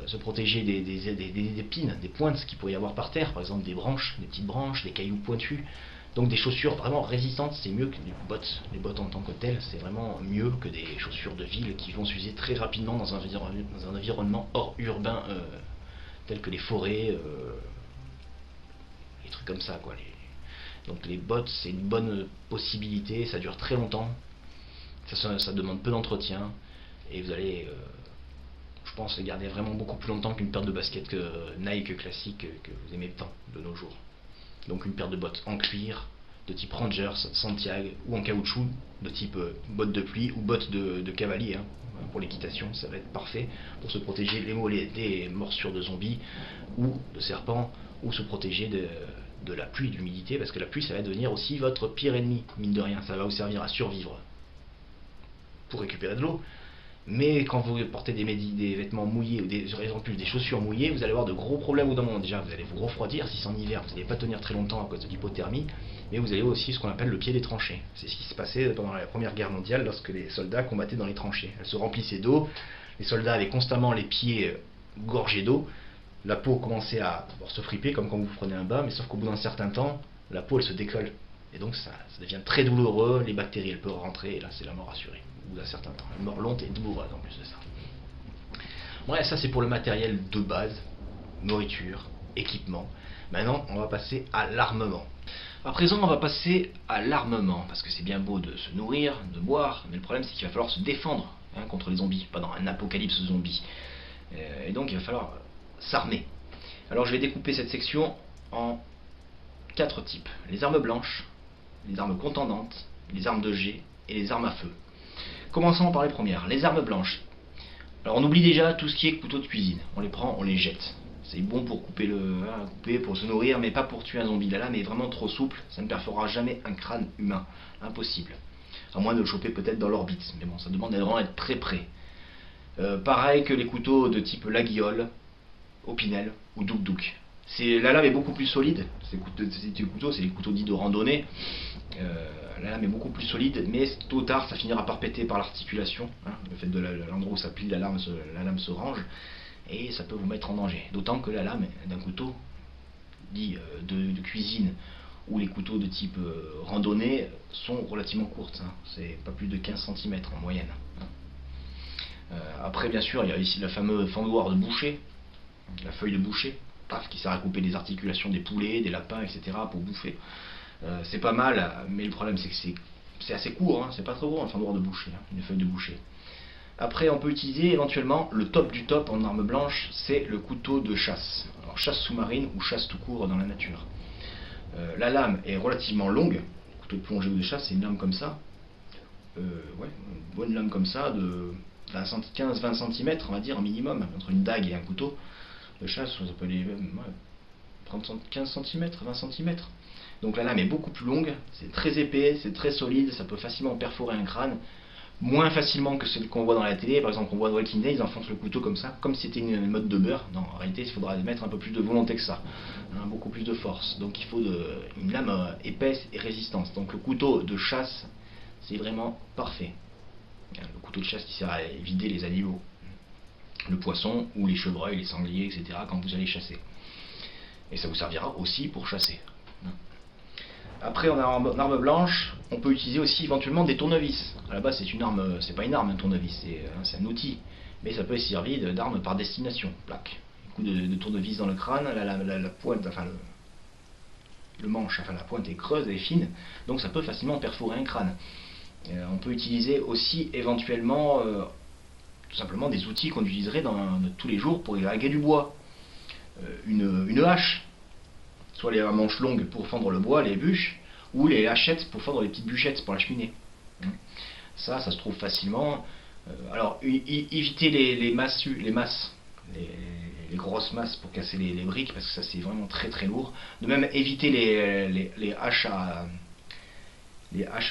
se protéger des épines, des pointes qu'il pourrait y avoir par terre, par exemple des branches, des petites branches, des cailloux pointus. Donc des chaussures vraiment résistantes, c'est mieux que des bottes. Les bottes en tant que telles, c'est vraiment mieux que des chaussures de ville qui vont s'user très rapidement dans un environnement hors urbain, tel que les forêts, les trucs comme ça, quoi. Donc les bottes, c'est une bonne possibilité, ça dure très longtemps, ça demande peu d'entretien, et vous allez, je pense, les garder vraiment beaucoup plus longtemps qu'une paire de baskets Nike classique que vous aimez tant de nos jours. Donc une paire de bottes en cuir, de type Rangers, Santiago, ou en caoutchouc, de type bottes de pluie ou bottes de cavalier, hein, pour l'équitation, ça va être parfait pour se protéger les mollets des morsures de zombies ou de serpents, ou se protéger de la pluie, de l'humidité, parce que la pluie ça va devenir aussi votre pire ennemi, mine de rien, ça va vous servir à survivre pour récupérer de l'eau, Mais quand vous portez des vêtements mouillés ou des chaussures mouillées, vous allez avoir de gros problèmes au bout d'un moment. Déjà, vous allez vous refroidir si c'est en hiver, vous n'allez pas tenir très longtemps à cause de l'hypothermie, mais vous avez aussi ce qu'on appelle le pied des tranchées. C'est ce qui se passait pendant la Première Guerre mondiale lorsque les soldats combattaient dans les tranchées. Elles se remplissaient d'eau, les soldats avaient constamment les pieds gorgés d'eau, la peau commençait à se friper comme quand vous prenez un bain, mais sauf qu'au bout d'un certain temps, la peau elle se décolle. Et donc ça devient très douloureux, les bactéries elles peuvent rentrer, et là c'est la mort assurée, au bout d'un certain temps. Une mort lente et douloureuse en plus de ça. Ouais, ça c'est pour le matériel de base, nourriture, équipement. Maintenant, on va passer à l'armement. À présent, on va passer à l'armement, parce que c'est bien beau de se nourrir, de boire, mais le problème c'est qu'il va falloir se défendre contre les zombies, pas dans un apocalypse zombie. Et donc il va falloir s'armer. Alors je vais découper cette section en 4 types. Les armes blanches, les armes contendantes, les armes de jet et les armes à feu. Commençons par les premières, les armes blanches. Alors on oublie déjà tout ce qui est couteau de cuisine. On les prend, on les jette. C'est bon pour couper pour se nourrir, mais pas pour tuer un zombie. La lame est vraiment trop souple, ça ne perforera jamais un crâne humain. Impossible. À moins de le choper peut-être dans l'orbite. Mais bon, ça demande vraiment d'être très près. Pareil que les couteaux de type Laguiole, Opinel ou Douk Douk. La lame est beaucoup plus solide. Ces couteaux, c'est les couteaux dits de randonnée. La lame est beaucoup plus solide, mais tôt ou tard, ça finira par péter par l'articulation. Le fait de l'endroit où ça plie, la lame se range, et ça peut vous mettre en danger. D'autant que la lame d'un couteau dit de cuisine ou les couteaux de type randonnée sont relativement courtes. C'est pas plus de 15 cm en moyenne. Après, bien sûr, il y a ici la fameuse fendoir de boucher, la feuille de boucher, qui sert à couper les articulations des poulets, des lapins, etc. pour bouffer. C'est pas mal, mais le problème c'est que c'est assez court, c'est pas trop gros un fendoir de boucher, une feuille de boucher. Après, on peut utiliser éventuellement le top du top en arme blanche, c'est le couteau de chasse. Alors, chasse sous-marine ou chasse tout court dans la nature. La lame est relativement longue, couteau de plongée ou de chasse, c'est une lame comme ça. Une bonne lame comme ça de 15-20 cm, on va dire, en minimum, entre une dague et un couteau de chasse, ça peut aller 15 cm, 20 cm. Donc la lame est beaucoup plus longue, c'est très épais, c'est très solide, ça peut facilement perforer un crâne, moins facilement que celle qu'on voit dans la télé. Par exemple, on voit dans Walking Dead, ils enfoncent le couteau comme ça, comme si c'était une mode de beurre. Non, en réalité, il faudra mettre un peu plus de volonté que ça, beaucoup plus de force. Donc il faut une lame épaisse et résistante. Donc le couteau de chasse, c'est vraiment parfait. Le couteau de chasse qui sert à vider les animaux, le poisson ou les chevreuils, les sangliers, etc. quand vous allez chasser. Et ça vous servira aussi pour chasser. Après, on a en arme blanche, on peut utiliser aussi éventuellement des tournevis. À la base, c'est une arme, c'est pas une arme un tournevis, c'est un outil, mais ça peut servir d'arme par destination. Plaque. Un coup de tournevis dans le crâne, la pointe, enfin le manche, enfin la pointe est creuse, elle est fine, donc ça peut facilement perforer un crâne. On peut utiliser aussi éventuellement tout simplement des outils qu'on utiliserait dans tous les jours pour élaguer du bois. Une hache, soit les manches longues pour fendre le bois, les bûches, ou les hachettes pour fendre les petites bûchettes pour la cheminée. Ça se trouve facilement. Alors évitez les grosses masses pour casser les briques, parce que ça c'est vraiment très très lourd. De même, évitez les haches à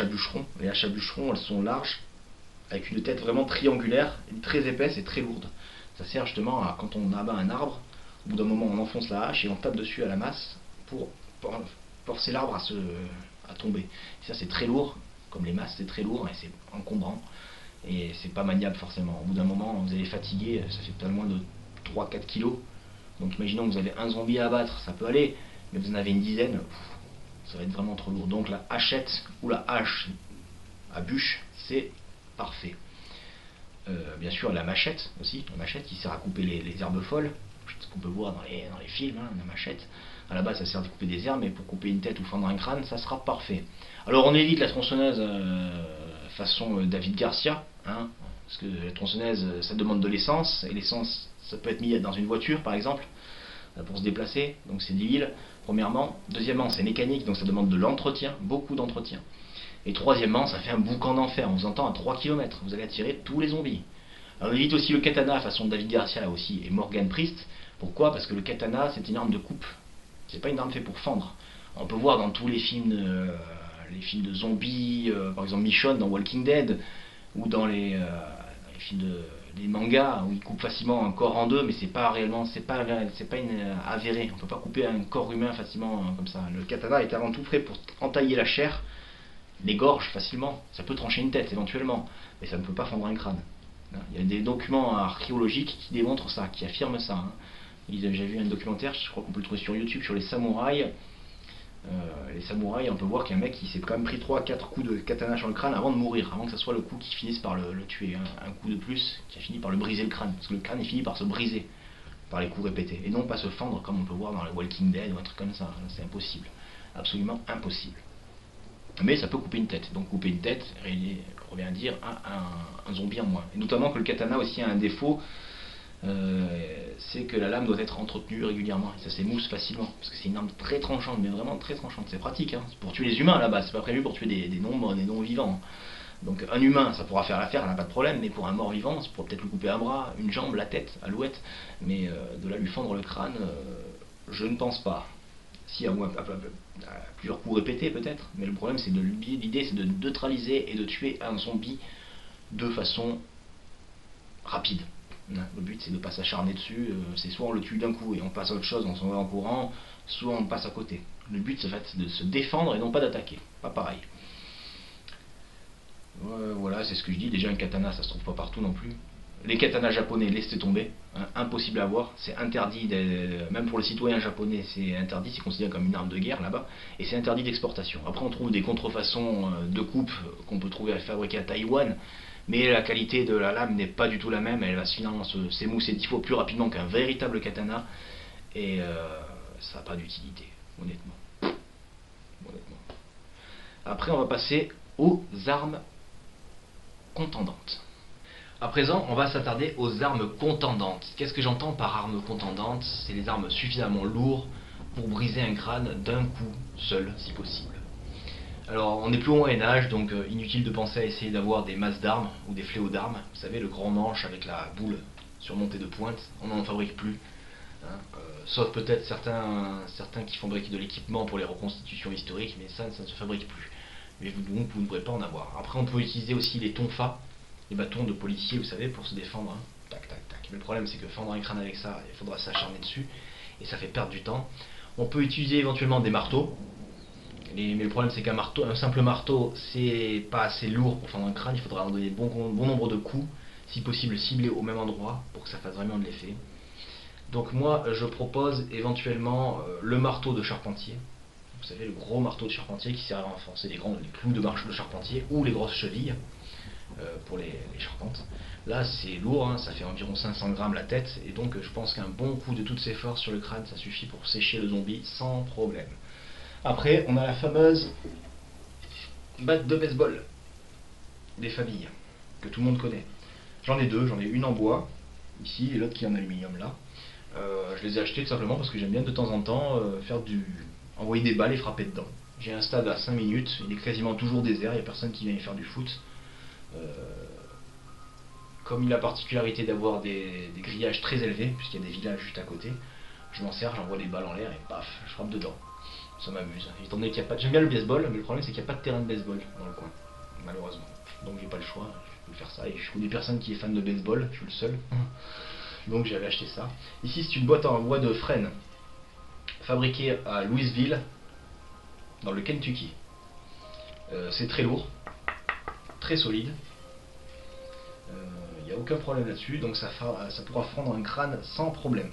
bûcheron. Les haches à bûcheron, elles sont larges, avec une tête vraiment triangulaire, très épaisse et très lourde. Ça sert justement à, quand on abat un arbre, au bout d'un moment on enfonce la hache et on tape dessus à la masse pour forcer l'arbre à tomber. Et ça c'est très lourd, comme les masses c'est très lourd et c'est encombrant, et c'est pas maniable forcément. Au bout d'un moment vous allez fatiguer, ça fait peut-être moins de 3-4 kilos. Donc imaginons que vous avez un zombie à abattre, ça peut aller, mais vous en avez une dizaine, ça va être vraiment trop lourd. Donc la hachette ou la hache à bûche, c'est parfait. Bien sûr la machette aussi, la machette qui sert à couper les herbes folles, ce qu'on peut voir dans les films, la machette. À la base ça sert à couper des herbes, mais pour couper une tête ou fendre un crâne, ça sera parfait. Alors on évite la tronçonneuse façon David Garcia, parce que la tronçonneuse ça demande de l'essence, et l'essence ça peut être mis dans une voiture par exemple, pour se déplacer, donc c'est de l'huile, premièrement. Deuxièmement, c'est mécanique, donc ça demande de l'entretien, beaucoup d'entretien. Et troisièmement, ça fait un boucan d'enfer, on vous entend à 3 km, vous allez attirer tous les zombies. Alors on évite aussi le katana façon David Garcia là aussi, et Morgan Priest. Pourquoi? Parce que le katana c'est une arme de coupe, c'est pas une arme faite pour fendre. On peut voir dans tous les films de zombies, par exemple Michonne dans Walking Dead, ou dans les des mangas où ils coupent facilement un corps en deux, mais c'est pas réellement, c'est pas avéré. On peut pas couper un corps humain facilement comme ça. Le katana est avant tout fait pour entailler la chair, les gorges facilement. Ça peut trancher une tête éventuellement, mais ça ne peut pas fendre un crâne. Il y a des documents archéologiques qui démontrent ça, qui affirment ça. J'ai vu un documentaire, je crois qu'on peut le trouver sur YouTube, sur les samouraïs. Les samouraïs, on peut voir qu'un mec il s'est quand même pris 3-4 coups de katana sur le crâne avant de mourir, avant que ce soit le coup qui finisse par le tuer. Un coup de plus qui a fini par le briser le crâne, parce que le crâne il finit par se briser par les coups répétés, et non pas se fendre comme on peut voir dans les Walking Dead ou un truc comme ça. C'est impossible, absolument impossible. Mais ça peut couper une tête, donc couper une tête revient à dire un zombie en moins. Et notamment que le katana aussi a un défaut, c'est que la lame doit être entretenue régulièrement et ça s'émousse facilement parce que c'est une arme très tranchante, mais vraiment très tranchante. C'est pratique c'est pour tuer les humains là-bas, c'est pas prévu pour tuer des non vivants. Donc un humain ça pourra faire l'affaire, elle n'a pas de problème, mais pour un mort vivant ça pourra peut-être lui couper un bras, une jambe, la tête, alouette, mais de là lui fendre le crâne, je ne pense pas. Si à plusieurs coups répétés peut-être, mais le problème c'est l'idée c'est de neutraliser et de tuer un zombie de façon rapide. Le but c'est de ne pas s'acharner dessus, c'est soit on le tue d'un coup et on passe à autre chose, on s'en va en courant, soit on passe à côté. Le but c'est de se défendre et non pas d'attaquer, pas pareil. Voilà, c'est ce que je dis. Déjà un katana ça se trouve pas partout non plus. Les katanas japonais, laissez tomber, impossible à avoir, c'est interdit, même pour les citoyens japonais c'est interdit, c'est considéré comme une arme de guerre là-bas, et c'est interdit d'exportation. Après on trouve des contrefaçons de coupe qu'on peut trouver fabriquées à Taïwan, mais la qualité de la lame n'est pas du tout la même, elle va finalement s'émousser 10 fois plus rapidement qu'un véritable katana, et ça n'a pas d'utilité, honnêtement. Après on va passer aux armes contendantes. À présent, on va s'attarder aux armes contendantes. Qu'est-ce que j'entends par armes contendantes? C'est les armes suffisamment lourdes pour briser un crâne d'un coup seul, si possible. Alors, on n'est plus au Moyen-Âge, donc inutile de penser à essayer d'avoir des masses d'armes ou des fléaux d'armes. Vous savez, le grand manche avec la boule surmontée de pointe, on n'en fabrique plus. Sauf peut-être certains qui fabriquent de l'équipement pour les reconstitutions historiques, mais ça ne se fabrique plus. Mais vous ne pourrez pas en avoir. Après, on peut utiliser aussi les tonfas, les bâtons de policier, vous savez, pour se défendre. Tac, tac, tac. Mais le problème, c'est que fendre un crâne avec ça, il faudra s'acharner dessus, et ça fait perdre du temps. On peut utiliser éventuellement des marteaux, mais le problème, c'est un simple marteau, c'est pas assez lourd pour fendre un crâne. Il faudra en donner bon nombre de coups, si possible ciblés au même endroit, pour que ça fasse vraiment de l'effet. Donc moi, je propose éventuellement le marteau de charpentier. Vous savez, le gros marteau de charpentier qui sert à renforcer les clous de charpentier ou les grosses chevilles. Pour les charpentes. Là c'est lourd, ça fait environ 500 grammes la tête, et donc je pense qu'un bon coup de toutes ses forces sur le crâne ça suffit pour sécher le zombie sans problème. Après on a la fameuse batte de baseball des familles que tout le monde connaît. J'en ai deux, j'en ai une en bois ici et l'autre qui est en aluminium là. Je les ai achetés tout simplement parce que j'aime bien de temps en temps envoyer des balles et frapper dedans. J'ai un stade à 5 minutes, il est quasiment toujours désert, il n'y a personne qui vient y faire du foot. Comme il a la particularité d'avoir des grillages très élevés, puisqu'il y a des villages juste à côté, je m'en sers, j'envoie des balles en l'air et paf, je frappe dedans. Ça m'amuse. Étant donné qu'il n'y a pas j'aime bien le baseball, mais le problème c'est qu'il n'y a pas de terrain de baseball dans le coin, malheureusement. Donc j'ai pas le choix, je peux faire ça, et je connais personne qui est fan de baseball, je suis le seul. Donc j'avais acheté ça. Ici c'est une boîte en bois de frêne, fabriquée à Louisville, dans le Kentucky. C'est très lourd, très solide. Il n'y a aucun problème là-dessus, donc ça pourra fendre un crâne sans problème.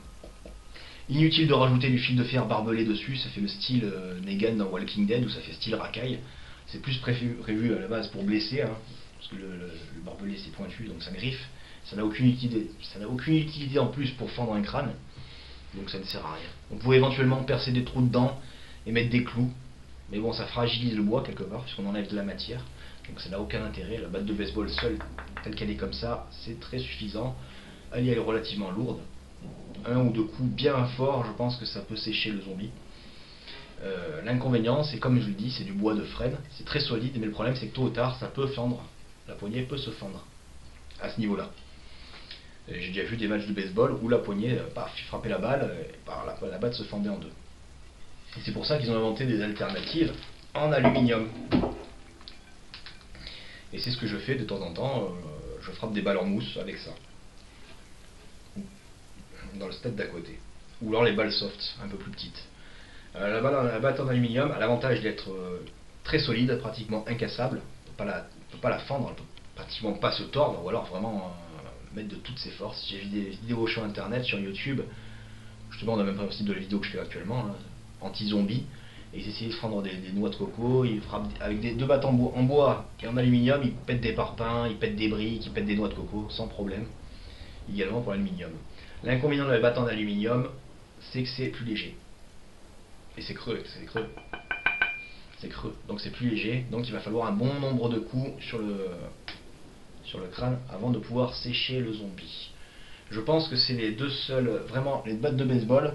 Inutile de rajouter du fil de fer barbelé dessus, ça fait le style Negan dans Walking Dead, où ça fait style racaille. C'est plus prévu à la base pour blesser, parce que le barbelé c'est pointu, donc ça griffe. Ça n'a aucune utilité en plus pour fendre un crâne, donc ça ne sert à rien. On pourrait éventuellement percer des trous dedans et mettre des clous, mais bon, ça fragilise le bois quelque part, puisqu'on enlève de la matière. Donc ça n'a aucun intérêt. La batte de baseball seule, telle qu'elle est comme ça, c'est très suffisant. Elle est relativement lourde. Un ou deux coups bien forts, je pense que ça peut sécher le zombie. L'inconvénient, c'est comme je le dis, c'est du bois de frêne. C'est très solide, mais le problème c'est que tôt ou tard, ça peut fendre. La poignée peut se fendre à ce niveau-là. J'ai déjà vu des matchs de baseball où la poignée, paf, frappait la balle, et la batte se fendait en deux. Et c'est pour ça qu'ils ont inventé des alternatives en aluminium. Et c'est ce que je fais de temps en temps, je frappe des balles en mousse avec ça, dans le stade d'à côté. Ou alors les balles soft, un peu plus petites. La batte en aluminium a l'avantage d'être très solide, pratiquement incassable. On ne peut pas la fendre, elle ne peut pratiquement pas se tordre, ou alors vraiment mettre de toutes ses forces. J'ai vu des vidéos sur internet, sur YouTube, justement on a même principe de la vidéo que je fais actuellement, hein, anti-zombie, et ils essayaient de prendre des noix de coco, ils frappent avec deux battes en bois et en aluminium, ils pètent des parpaings, ils pètent des briques, ils pètent des noix de coco, sans problème, également pour l'aluminium. L'inconvénient de la batte en aluminium, c'est que c'est plus léger. Et c'est creux, c'est creux, donc c'est plus léger, donc il va falloir un bon nombre de coups sur le crâne avant de pouvoir sécher le zombie. Je pense que c'est les deux seules, vraiment les battes de baseball,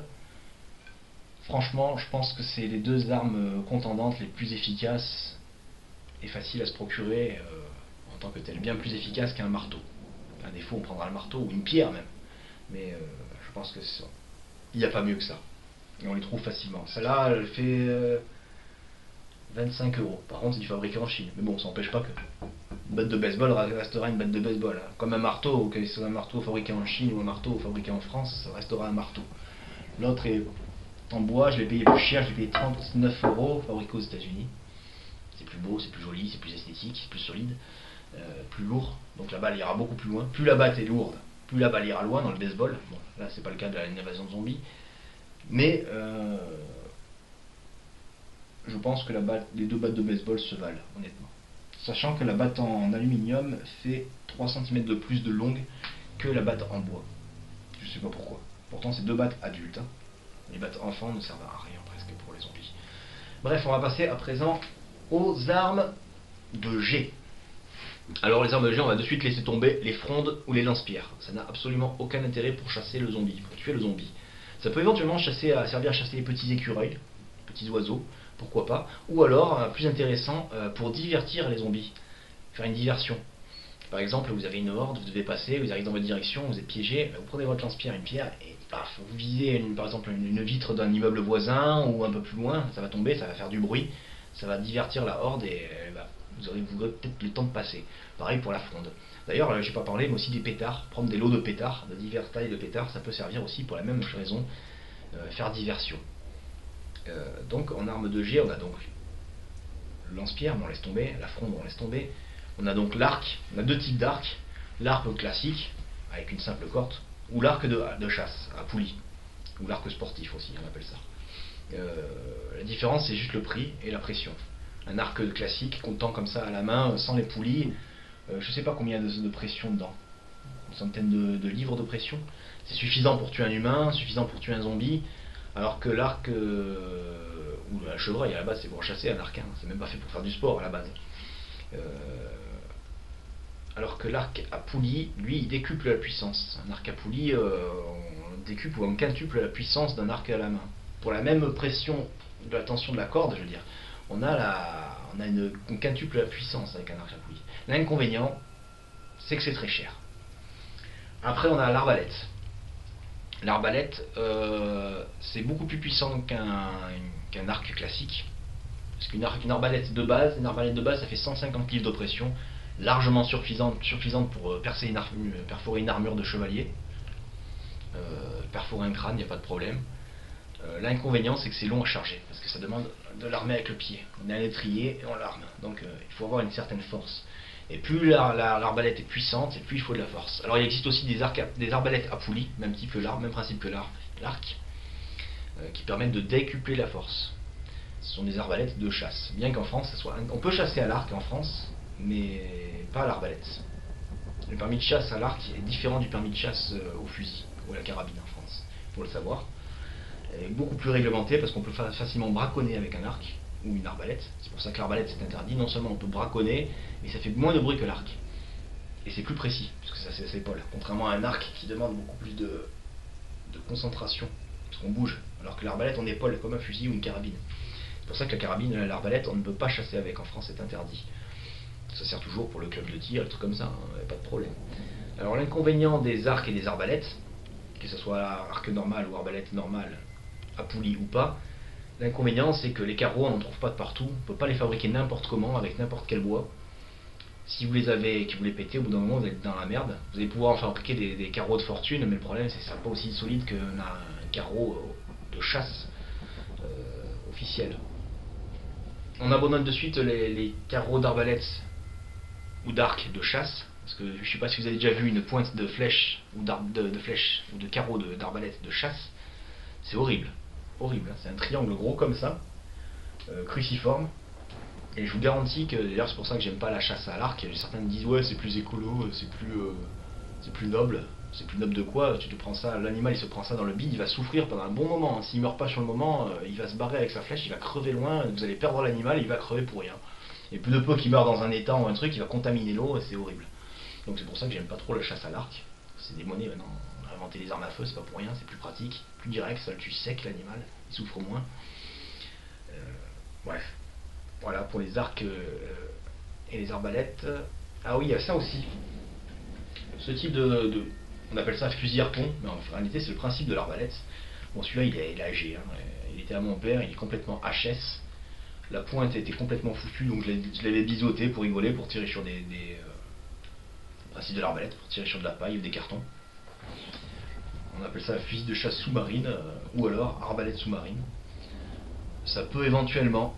franchement je pense que c'est les deux armes contendantes les plus efficaces et faciles à se procurer en tant que telles, bien plus efficaces qu'un marteau. À défaut on prendra le marteau ou une pierre même, mais je pense que il n'y a pas mieux que ça. Et on les trouve facilement. Celle-là, elle fait 25 €. Par contre, c'est du fabriqué en Chine. Mais bon, ça n'empêche pas que une batte de baseball restera une batte de baseball. Hein. Comme un marteau, que ce soit un marteau fabriqué en Chine ou un marteau fabriqué en France, ça restera un marteau. L'autre est en bois, je l'ai payé plus cher, je l'ai payé 39 €, fabriqué aux États-Unis. C'est plus beau, c'est plus joli, c'est plus esthétique, c'est plus solide, plus lourd. Donc la balle ira beaucoup plus loin. Plus la batte est lourde, plus la balle ira loin dans le baseball. Bon, là, c'est pas le cas de l'invasion de zombies. Mais je pense que les deux battes de baseball se valent, honnêtement. Sachant que la batte en aluminium fait 3 cm de plus de longue que la batte en bois. Je sais pas pourquoi. Pourtant, c'est deux battes adultes. Hein. Les battes enfants ne servent à rien presque pour les zombies. Bref, on va passer à présent aux armes de jet. Alors les armes de jet, on va de suite laisser tomber les frondes ou les lance-pierres. Ça n'a absolument aucun intérêt pour chasser le zombie, pour tuer le zombie. Ça peut éventuellement servir à chasser les petits écureuils, petits oiseaux, pourquoi pas. Ou alors, plus intéressant, pour divertir les zombies. Faire une diversion. Par exemple, vous avez une horde, vous devez passer, vous arrivez dans votre direction, vous êtes piégé, vous prenez votre lance-pierre, une pierre, et paf, vous visez par exemple une vitre d'un immeuble voisin, ou un peu plus loin, ça va tomber, ça va faire du bruit, ça va divertir la horde, et vous aurez peut-être le temps de passer. Pareil pour la fronde. D'ailleurs, j'ai pas parlé, mais aussi des pétards, prendre des lots de pétards, de diverses tailles de pétards, ça peut servir aussi pour la même raison, faire diversion. Donc en arme de jet, on a donc le lance-pierre, mais on laisse tomber, la fronde, on laisse tomber. On a donc l'arc, on a deux types d'arc, l'arc classique, avec une simple corde, ou l'arc de chasse, à poulie, ou l'arc sportif aussi, on appelle ça. La différence, c'est juste le prix et la pression. Un arc classique, comptant comme ça à la main, sans les poulies, je sais pas combien de pression dedans, une centaine de livres de pression. C'est suffisant pour tuer un humain, suffisant pour tuer un zombie, alors que l'arc, ou la chevreuil à la base, c'est pour chasser un arc, hein. C'est même pas fait pour faire du sport à la base. Alors que l'arc à poulie, lui, il décuple la puissance. Un arc à poulie, on décuple ou on quintuple la puissance d'un arc à la main. Pour la même pression de la tension de la corde, je veux dire, on quintuple la puissance avec un arc à poulie. L'inconvénient, c'est que c'est très cher. Après, on a l'arbalète. L'arbalète, c'est beaucoup plus puissant qu'un arc classique. Parce qu'une arbalète de base, ça fait 150 livres de pression, largement suffisante pour perforer une armure de chevalier, perforer un crâne, il n'y a pas de problème. L'inconvénient, c'est que c'est long à charger, parce que ça demande de l'armer avec le pied. On a un étrier et on l'arme, donc il faut avoir une certaine force. Et plus l'arbalète est puissante, et plus il faut de la force. Alors il existe aussi des arbalètes à poulie, même principe que l'arc, qui permettent de décupler la force. Ce sont des arbalètes de chasse. Bien qu'en France, on peut chasser à l'arc en France, mais pas à l'arbalète. Le permis de chasse à l'arc est différent du permis de chasse au fusil ou à la carabine en France. Il faut le savoir. Il est beaucoup plus réglementé parce qu'on peut facilement braconner avec un arc ou une arbalète. C'est pour ça que l'arbalète c'est interdit. Non seulement on peut braconner, mais ça fait moins de bruit que l'arc. Et c'est plus précis, parce que ça c'est à l'épaule. Contrairement à un arc qui demande beaucoup plus de concentration, parce qu'on bouge. Alors que l'arbalète on épaule comme un fusil ou une carabine. C'est pour ça que la carabine, l'arbalète, on ne peut pas chasser avec. En France, c'est interdit. Ça sert toujours pour le club de tir, des trucs comme ça, hein, pas de problème. Alors l'inconvénient des arcs et des arbalètes, que ce soit arc normal ou arbalète normale, à poulie ou pas, l'inconvénient c'est que les carreaux on n'en trouve pas de partout, on ne peut pas les fabriquer n'importe comment, avec n'importe quel bois. Si vous les avez, que vous les pétez, au bout d'un moment vous êtes dans la merde. Vous allez pouvoir en fabriquer des carreaux de fortune, mais le problème c'est que ça sera pas aussi solide qu'un carreau de chasse officiel. On abandonne de suite les carreaux d'arbalète ou d'arc de chasse, parce que je sais pas si vous avez déjà vu une pointe de flèche ou de flèche ou de carreau d'arbalète de chasse. C'est horrible, horrible. C'est un triangle gros comme ça, cruciforme. Et je vous garantis que, d'ailleurs c'est pour ça que j'aime pas la chasse à l'arc. Certains me disent ouais c'est plus écolo, c'est plus noble. C'est plus noble de quoi? Tu te prends ça, l'animal il se prend ça dans le bide, il va souffrir pendant un bon moment. S'il meurt pas sur le moment, il va se barrer avec sa flèche, il va crever loin, vous allez perdre l'animal, il va crever pour rien. Et plus de peu qu'il meurt dans un étang ou un truc, il va contaminer l'eau et c'est horrible. Donc c'est pour ça que j'aime pas trop la chasse à l'arc. C'est des monnaies maintenant. On a inventé les armes à feu, c'est pas pour rien, c'est plus pratique, plus direct, ça le tue sec l'animal, il souffre moins. Bref. Voilà pour les arcs et les arbalètes. Ah oui, il y a ça aussi. Ce type on appelle ça fusil harpon, mais en réalité c'est le principe de l'arbalète. Bon celui-là il est âgé, hein. Il était à mon père, il est complètement HS. La pointe était complètement foutue, donc je l'avais biseauté pour rigoler, pour tirer sur des principe de l'arbalète, pour tirer sur de la paille ou des cartons. On appelle ça fusil de chasse sous-marine, ou alors arbalète sous-marine. Ça peut éventuellement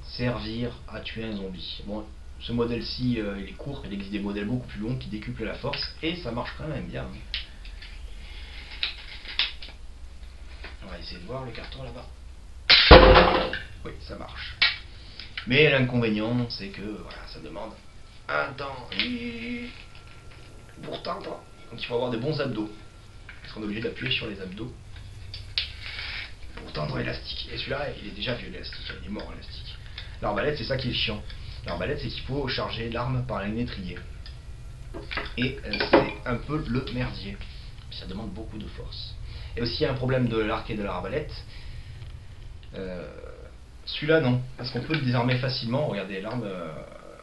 servir à tuer un zombie. Bon, ce modèle-ci, il est court, il existe des modèles beaucoup plus longs qui décuplent la force, et ça marche quand même bien. On va essayer de voir le carton là-bas. Oui, ça marche. Mais l'inconvénient, c'est que voilà, ça demande un temps pour tendre. Donc il faut avoir des bons abdos. Parce qu'on est obligé d'appuyer sur les abdos pour tendre l'élastique. Et celui-là, il est déjà vieux l'élastique, il est mort l'élastique. L'arbalète, c'est ça qui est chiant. L'arbalète, c'est qu'il faut charger l'arme par la l'étrier. Et c'est un peu le merdier. Ça demande beaucoup de force. Et aussi, il y a un problème de l'arc et de l'arbalète. Celui-là, non. Parce qu'on peut le désarmer facilement. Regardez, l'arme,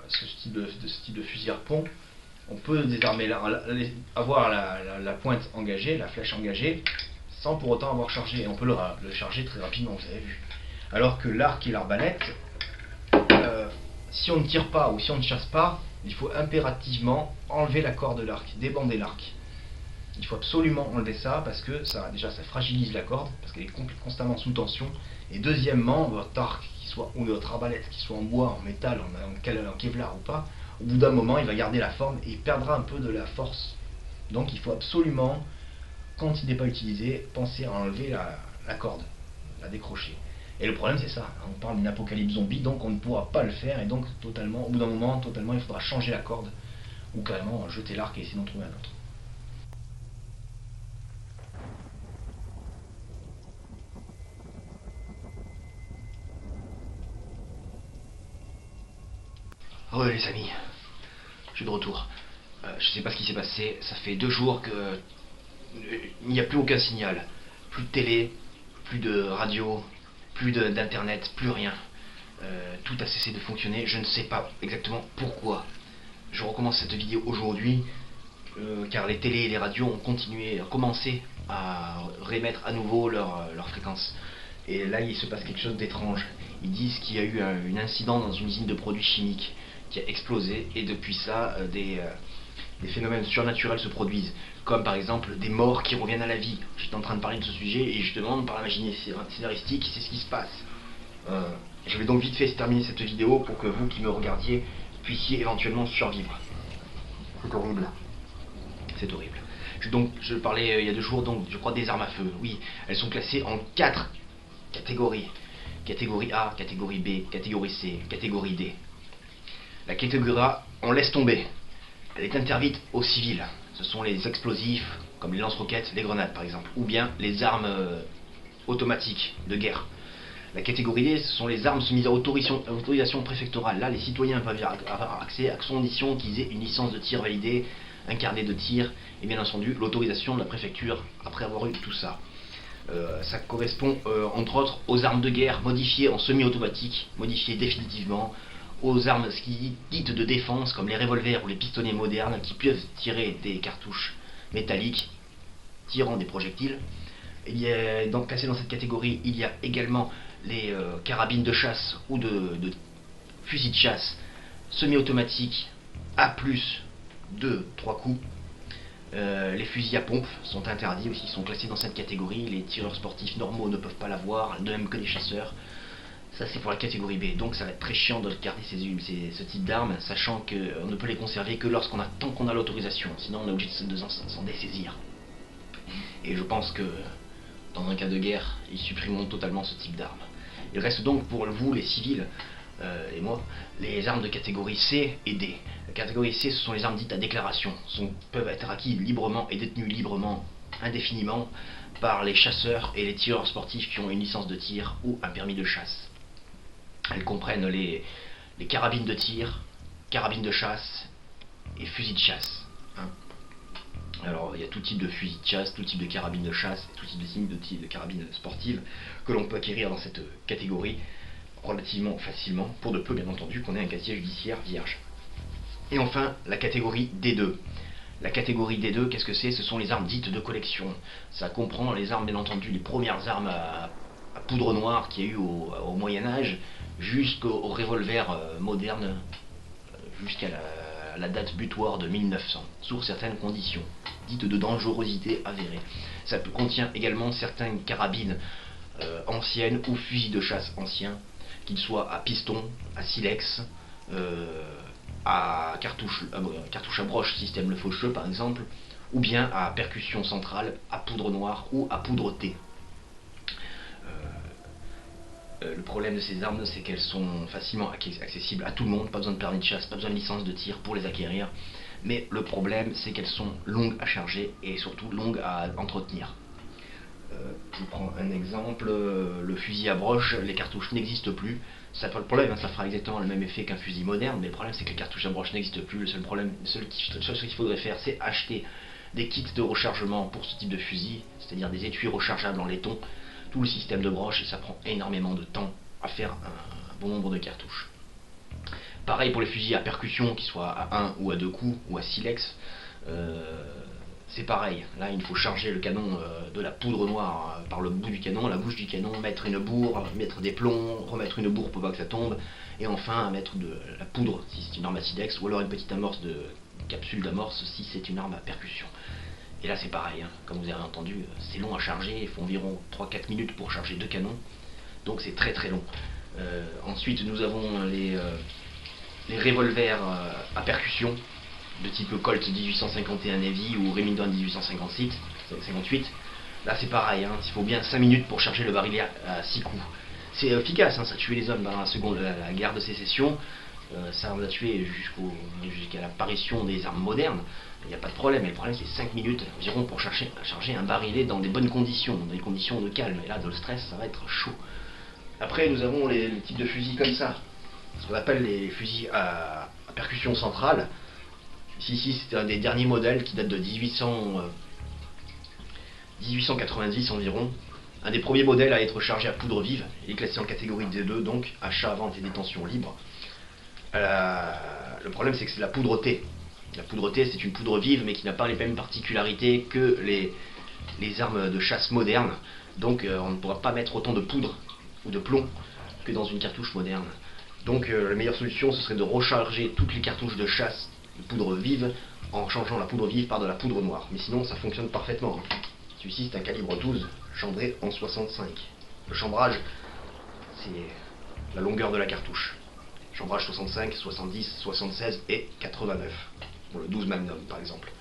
ce type de fusil harpon, on peut désarmer, avoir la pointe engagée, la flèche engagée, sans pour autant avoir chargé. Et on peut le charger très rapidement, vous avez vu. Alors que l'arc et l'arbalète, si on ne tire pas ou si on ne chasse pas, il faut impérativement enlever la corde de l'arc, débander l'arc. Il faut absolument enlever ça parce que ça fragilise la corde, parce qu'elle est constamment sous tension. Et deuxièmement, votre arc ou votre arbalète, qui soit en bois, en métal, en kevlar ou pas, au bout d'un moment il va garder la forme et il perdra un peu de la force. Donc il faut absolument, quand il n'est pas utilisé, penser à enlever la corde, la décrocher. Et le problème c'est ça, on parle d'une apocalypse zombie, donc on ne pourra pas le faire, et donc totalement, au bout d'un moment, il faudra changer la corde, ou carrément jeter l'arc et essayer d'en trouver un autre. Oh les amis, je suis de retour. Je sais pas ce qui s'est passé, ça fait 2 jours que il n'y a plus aucun signal. Plus de télé, plus de radio, plus d'internet, plus rien. Tout a cessé de fonctionner, je ne sais pas exactement pourquoi. Je recommence cette vidéo aujourd'hui, car les télés et les radios ont commencé à réémettre à nouveau leur fréquence. Et là il se passe quelque chose d'étrange. Ils disent qu'il y a eu un incident dans une usine de produits chimiques qui a explosé, et depuis ça des phénomènes surnaturels se produisent, comme par exemple des morts qui reviennent à la vie. J'étais en train de parler de ce sujet et je demande par la magie scénaristique c'est ce qui se passe. Je vais donc vite fait terminer cette vidéo pour que vous qui me regardiez puissiez éventuellement survivre. C'est horrible. C'est horrible. Je parlais il y a 2 jours, donc je crois, des armes à feu. Oui, elles sont classées en 4 catégories. Catégorie A, catégorie B, catégorie C, catégorie D. La catégorie A, on laisse tomber. Elle est interdite aux civils. Ce sont les explosifs, comme les lance-roquettes, les grenades par exemple, ou bien les armes automatiques de guerre. La catégorie D, ce sont les armes soumises à autorisation préfectorale. Là, les citoyens peuvent avoir accès à condition qu'ils aient une licence de tir validée, un carnet de tir, et bien entendu l'autorisation de la préfecture après avoir eu tout ça. Ça correspond entre autres aux armes de guerre modifiées en semi-automatique, modifiées définitivement, aux armes dites de défense comme les revolvers ou les pistolets modernes qui peuvent tirer des cartouches métalliques tirant des projectiles. Donc classé dans cette catégorie, il y a également les carabines de chasse ou de fusils de chasse semi-automatique à plus de 3 coups. Les fusils à pompe sont interdits aussi, sont classés dans cette catégorie. Les tireurs sportifs normaux ne peuvent pas l'avoir, de même que les chasseurs. Ça c'est pour la catégorie B, donc ça va être très chiant de garder ce type d'armes, sachant qu'on ne peut les conserver que tant qu'on a l'autorisation, sinon on est obligé de s'en dessaisir. Et je pense que dans un cas de guerre, ils supprimeront totalement ce type d'armes. Il reste donc pour vous, les civils, et moi, les armes de catégorie C et D. La catégorie C, ce sont les armes dites à déclaration, peuvent être acquises librement et détenues librement, indéfiniment, par les chasseurs et les tireurs sportifs qui ont une licence de tir ou un permis de chasse. Elles comprennent les carabines de tir, carabines de chasse et fusils de chasse. Alors il y a tout type de fusil de chasse, tout type de carabine de chasse, et tout type de carabine sportive que l'on peut acquérir dans cette catégorie relativement facilement, pour de peu bien entendu qu'on ait un casier judiciaire vierge. Et enfin la catégorie D2. La catégorie D2, qu'est-ce que c'est? Ce sont les armes dites de collection. Ça comprend les armes bien entendu, les premières armes à poudre noire qu'il y a eu au Moyen-Âge, jusqu'au revolver moderne, jusqu'à la date butoir de 1900, sous certaines conditions, dites de dangerosité avérée. Ça contient également certaines carabines anciennes ou fusils de chasse anciens, qu'ils soient à piston, à silex, à cartouche à broche système Le Faucheux par exemple, ou bien à percussion centrale, à poudre noire ou à poudre T. Le problème de ces armes, c'est qu'elles sont facilement accessibles à tout le monde, pas besoin de permis de chasse, pas besoin de licence de tir pour les acquérir. Mais le problème, c'est qu'elles sont longues à charger et surtout longues à entretenir. Je prends un exemple, le fusil à broche, les cartouches n'existent plus. Ça n'a pas de problème, ça fera exactement le même effet qu'un fusil moderne, mais le problème c'est que les cartouches à broche n'existent plus. Le seul chose qu'il faudrait faire, c'est acheter des kits de rechargement pour ce type de fusil, c'est-à-dire des étuis rechargeables en laiton, tout le système de broche, et ça prend énormément de temps à faire un bon nombre de cartouches. Pareil pour les fusils à percussion, qu'ils soient à 1 ou à 2 coups, ou à silex, c'est pareil. Là il faut charger le canon de la poudre noire par le bout du canon, la bouche du canon, mettre une bourre, mettre des plombs, remettre une bourre pour pas que ça tombe, et enfin mettre de la poudre si c'est une arme à silex, ou alors une petite amorce de capsule d'amorce si c'est une arme à percussion. Et là c'est pareil, comme vous avez entendu, c'est long à charger, il faut environ 3-4 minutes pour charger 2 canons, donc c'est très très long. Ensuite nous avons les revolvers à percussion, de type Colt 1851 Navy ou Remington 1858. Là c'est pareil, il faut bien 5 minutes pour charger le barillet à 6 coups. C'est efficace, ça tuait les hommes dans la guerre de sécession. Ça en a tué jusqu'à l'apparition des armes modernes, il n'y a pas de problème, mais le problème c'est 5 minutes environ pour charger un barillet dans des bonnes conditions, dans des conditions de calme, et là dans le stress ça va être chaud. Après nous avons les types de fusils comme ça, ce qu'on appelle les fusils à percussion centrale. Ici c'est un des derniers modèles qui date de 1890 environ. Un des premiers modèles à être chargé à poudre vive, il est classé en catégorie D2, donc achat, vente et détention libre. Le problème c'est que c'est la poudre T. La poudre T c'est une poudre vive mais qui n'a pas les mêmes particularités que les armes de chasse modernes. Donc on ne pourra pas mettre autant de poudre ou de plomb que dans une cartouche moderne. Donc la meilleure solution ce serait de recharger toutes les cartouches de chasse de poudre vive en changeant la poudre vive par de la poudre noire. Mais sinon ça fonctionne parfaitement. Celui-ci c'est un calibre 12 chambré en 65. Le chambrage c'est la longueur de la cartouche. Chambrage 65, 70, 76 et 89. Pour le 12 Magnum par exemple.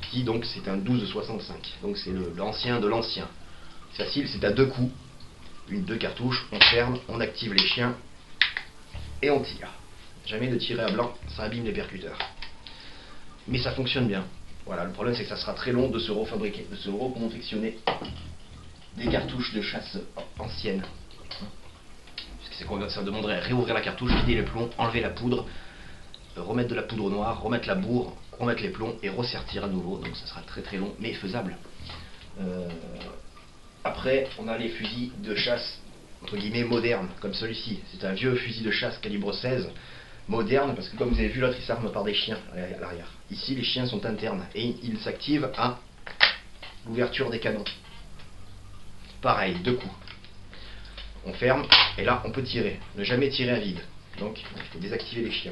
Ici donc c'est un 12-65. Donc c'est l'ancien de l'ancien. C'est facile, c'est à 2 coups. Deux cartouches, on ferme, on active les chiens et on tire. Jamais de tirer à blanc, ça abîme les percuteurs. Mais ça fonctionne bien. Voilà, le problème c'est que ça sera très long de se refabriquer, de se reconfectionner des cartouches de chasse anciennes. Ça demanderait à réouvrir la cartouche, vider les plombs, enlever la poudre, remettre de la poudre noire, remettre la bourre, remettre les plombs et ressertir à nouveau. Donc ça sera très très long mais faisable. Après on a les fusils de chasse entre guillemets modernes comme celui-ci. C'est un vieux fusil de chasse calibre 16 moderne parce que comme vous avez vu l'autre il s'arme par des chiens à l'arrière. Ici les chiens sont internes et ils s'activent à l'ouverture des canons. Pareil, 2 coups. On ferme et là on peut tirer. Ne jamais tirer à vide. Donc il faut désactiver les chiens.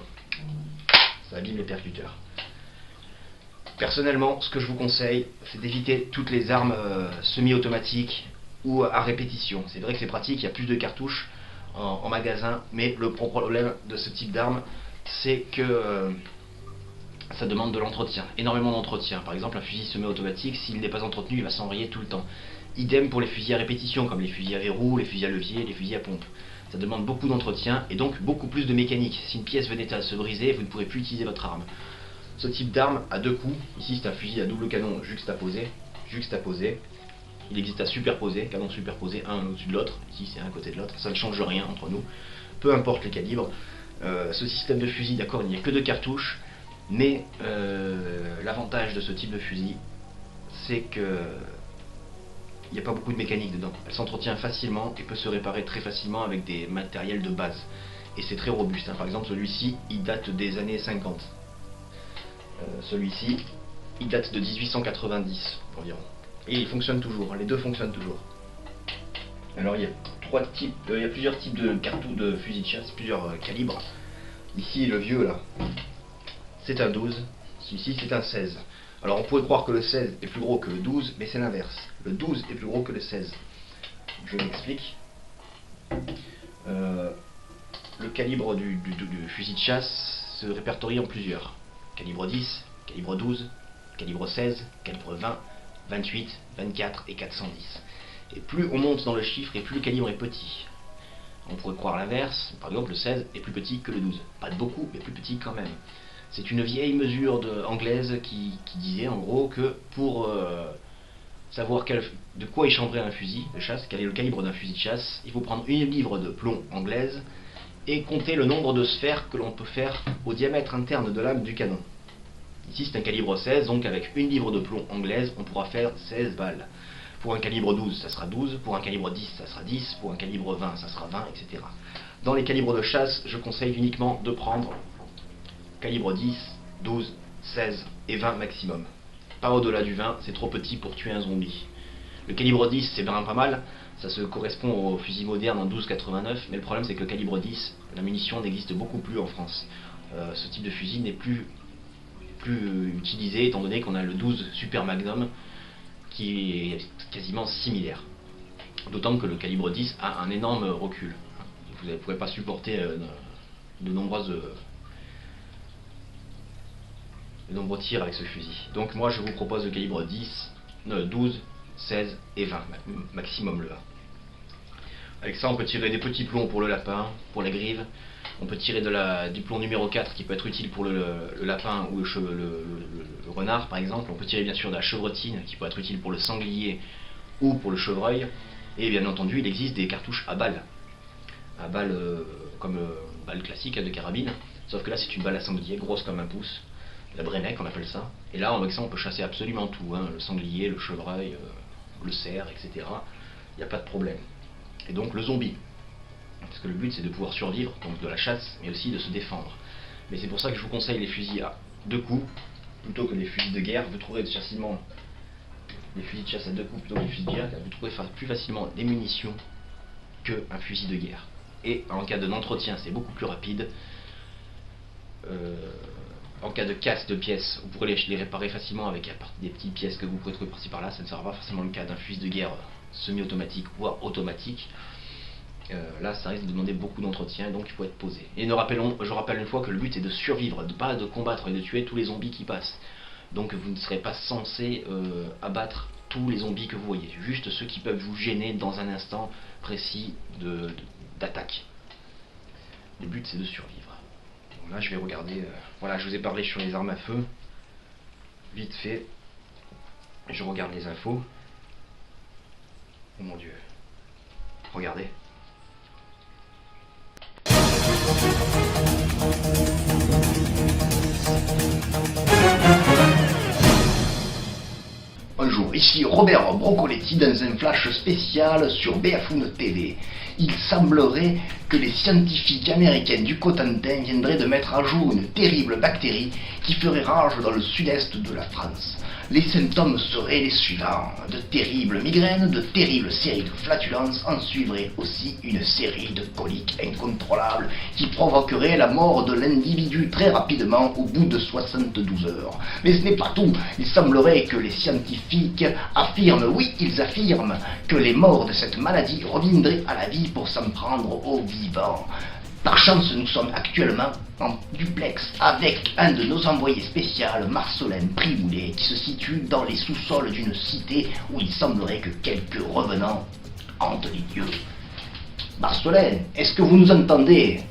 ça abîme les percuteurs. Personnellement, ce que je vous conseille, c'est d'éviter toutes les armes semi-automatiques ou à répétition. C'est vrai que c'est pratique, il y a plus de cartouches en magasin, mais le problème de ce type d'arme, c'est que ça demande de l'entretien, énormément d'entretien. Par exemple, un fusil semi-automatique, s'il n'est pas entretenu, il va s'enrayer tout le temps. Idem pour les fusils à répétition, comme les fusils à verrou, les fusils à levier, les fusils à pompe. Ça demande beaucoup d'entretien et donc beaucoup plus de mécanique. Si une pièce venait à se briser, vous ne pourrez plus utiliser votre arme. Ce type d'arme a deux coups. Ici, c'est un fusil à double canon juxtaposé. Il existe à superposer, canon superposé, un au-dessus de l'autre. Ici, c'est un à côté de l'autre. Ça ne change rien entre nous. Peu importe les calibres. Ce système de fusil, d'accord, il n'y a que deux cartouches. Mais l'avantage de ce type de fusil, c'est que il n'y a pas beaucoup de mécanique dedans. Elle s'entretient facilement et peut se réparer très facilement avec des matériels de base. Et c'est très robuste. Par exemple, celui-ci, il date des années 50. Celui-ci, il date de 1890 environ. Et il fonctionne toujours. Les deux fonctionnent toujours. Alors, il y a plusieurs types de cartouches de fusils de chasse, plusieurs calibres. Ici, le vieux, là, c'est un 12. Celui-ci, c'est un 16. Alors on pourrait croire que le 16 est plus gros que le 12, mais c'est l'inverse. Le 12 est plus gros que le 16. Je m'explique. Le calibre du fusil de chasse se répertorie en plusieurs. Calibre 10, calibre 12, calibre 16, calibre 20, 28, 24 et 410. Et plus on monte dans le chiffre et plus le calibre est petit. On pourrait croire l'inverse. Par exemple, le 16 est plus petit que le 12. Pas de beaucoup, mais plus petit quand même. C'est une vieille mesure anglaise qui disait en gros que pour savoir de quoi est chambré un fusil de chasse, quel est le calibre d'un fusil de chasse, il faut prendre une livre de plomb anglaise et compter le nombre de sphères que l'on peut faire au diamètre interne de lame du canon. Ici c'est un calibre 16, donc avec une livre de plomb anglaise, on pourra faire 16 balles. Pour un calibre 12, ça sera 12, pour un calibre 10, ça sera 10, pour un calibre 20, ça sera 20, etc. Dans les calibres de chasse, je conseille uniquement de prendre calibre 10, 12, 16 et 20 maximum. Pas au-delà du 20, c'est trop petit pour tuer un zombie. Le calibre 10, c'est bien pas mal, ça se correspond au fusil moderne en 12,89, mais le problème c'est que le calibre 10, la munition n'existe beaucoup plus en France. Ce type de fusil n'est plus utilisé étant donné qu'on a le 12 Super Magnum qui est quasiment similaire. D'autant que le calibre 10 a un énorme recul. Vous ne pourrez pas supporter de nombreux tirs avec ce fusil. Donc moi je vous propose le calibre 10, 12, 16 et 20 maximum le 1. Avec ça on peut tirer des petits plombs pour le lapin, pour les grives. On peut tirer du plomb numéro 4 qui peut être utile pour le lapin ou le renard par exemple. On peut tirer bien sûr de la chevrotine qui peut être utile pour le sanglier ou pour le chevreuil. Et bien entendu il existe des cartouches à balles. À balles comme balle classique de carabine. Sauf que là c'est une balle à sanglier grosse comme un pouce. La Brenec on appelle ça. Et là avec ça on peut chasser absolument tout. Le sanglier, le chevreuil, le cerf, etc. Il n'y a pas de problème. Et donc le zombie. Parce que le but c'est de pouvoir survivre, donc de la chasse, mais aussi de se défendre. Mais c'est pour ça que je vous conseille les fusils à deux coups, plutôt que les fusils de guerre. Vous trouverez facilement les fusils de chasse à deux coups plutôt que les fusils de guerre, car vous trouverez plus facilement des munitions qu'un fusil de guerre. Et en cas d'entretien c'est beaucoup plus rapide. En cas de casse de pièces, vous pourrez les réparer facilement avec des petites pièces que vous pourrez trouver par-ci par-là. Ça ne sera pas forcément le cas d'un fusil de guerre semi-automatique ou automatique. Là ça risque de demander beaucoup d'entretien, donc il faut être posé. Et je rappelle une fois que le but est de survivre, pas de combattre et de tuer tous les zombies qui passent. Donc vous ne serez pas censé abattre tous les zombies que vous voyez, juste ceux qui peuvent vous gêner dans un instant précis d'attaque. Le but c'est de survivre. Donc là je vais regarder, voilà, je vous ai parlé sur les armes à feu, vite fait, je regarde les infos. Oh mon dieu, regardez. Bonjour, ici Robert Brocoletti dans un flash spécial sur BFM TV. Il semblerait que les scientifiques américains du Cotentin viendraient de mettre à jour une terrible bactérie qui ferait rage dans le sud-est de la France. Les symptômes seraient les suivants. De terribles migraines, de terribles séries de flatulences, en suivrait aussi une série de coliques incontrôlables qui provoqueraient la mort de l'individu très rapidement au bout de 72 heures. Mais ce n'est pas tout. Il semblerait que les scientifiques affirment, oui, ils affirment, que les morts de cette maladie reviendraient à la vie pour s'en prendre aux vivants. Par chance, nous sommes actuellement en duplex avec un de nos envoyés spéciaux, Marcelin Primoulet, qui se situe dans les sous-sols d'une cité où il semblerait que quelques revenants hantent les lieux. Marcelin, est-ce que vous nous entendez?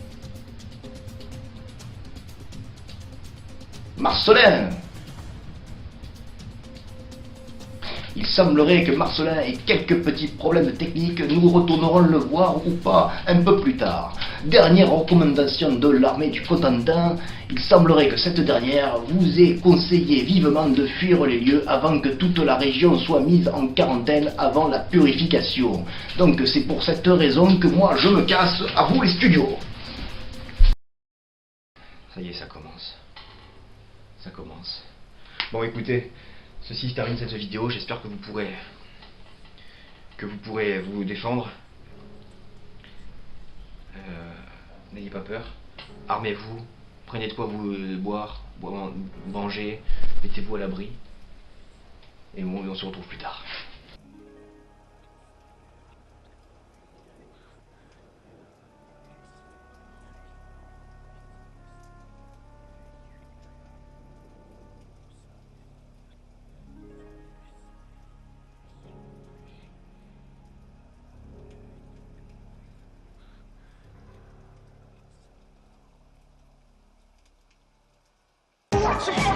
Marcelin! Il semblerait que Marcelin ait quelques petits problèmes techniques, nous retournerons le voir ou pas un peu plus tard. Dernière recommandation de l'armée du Cotentin, il semblerait que cette dernière vous ait conseillé vivement de fuir les lieux avant que toute la région soit mise en quarantaine avant la purification. Donc c'est pour cette raison que moi je me casse, à vous les studios. Ça y est, ça commence. Ça commence. Bon, écoutez, ceci termine cette vidéo. J'espère que vous pourrez vous défendre. N'ayez pas peur. Armez-vous. Prenez de quoi vous boire, manger. Mettez-vous à l'abri. Et on se retrouve plus tard. Watch it.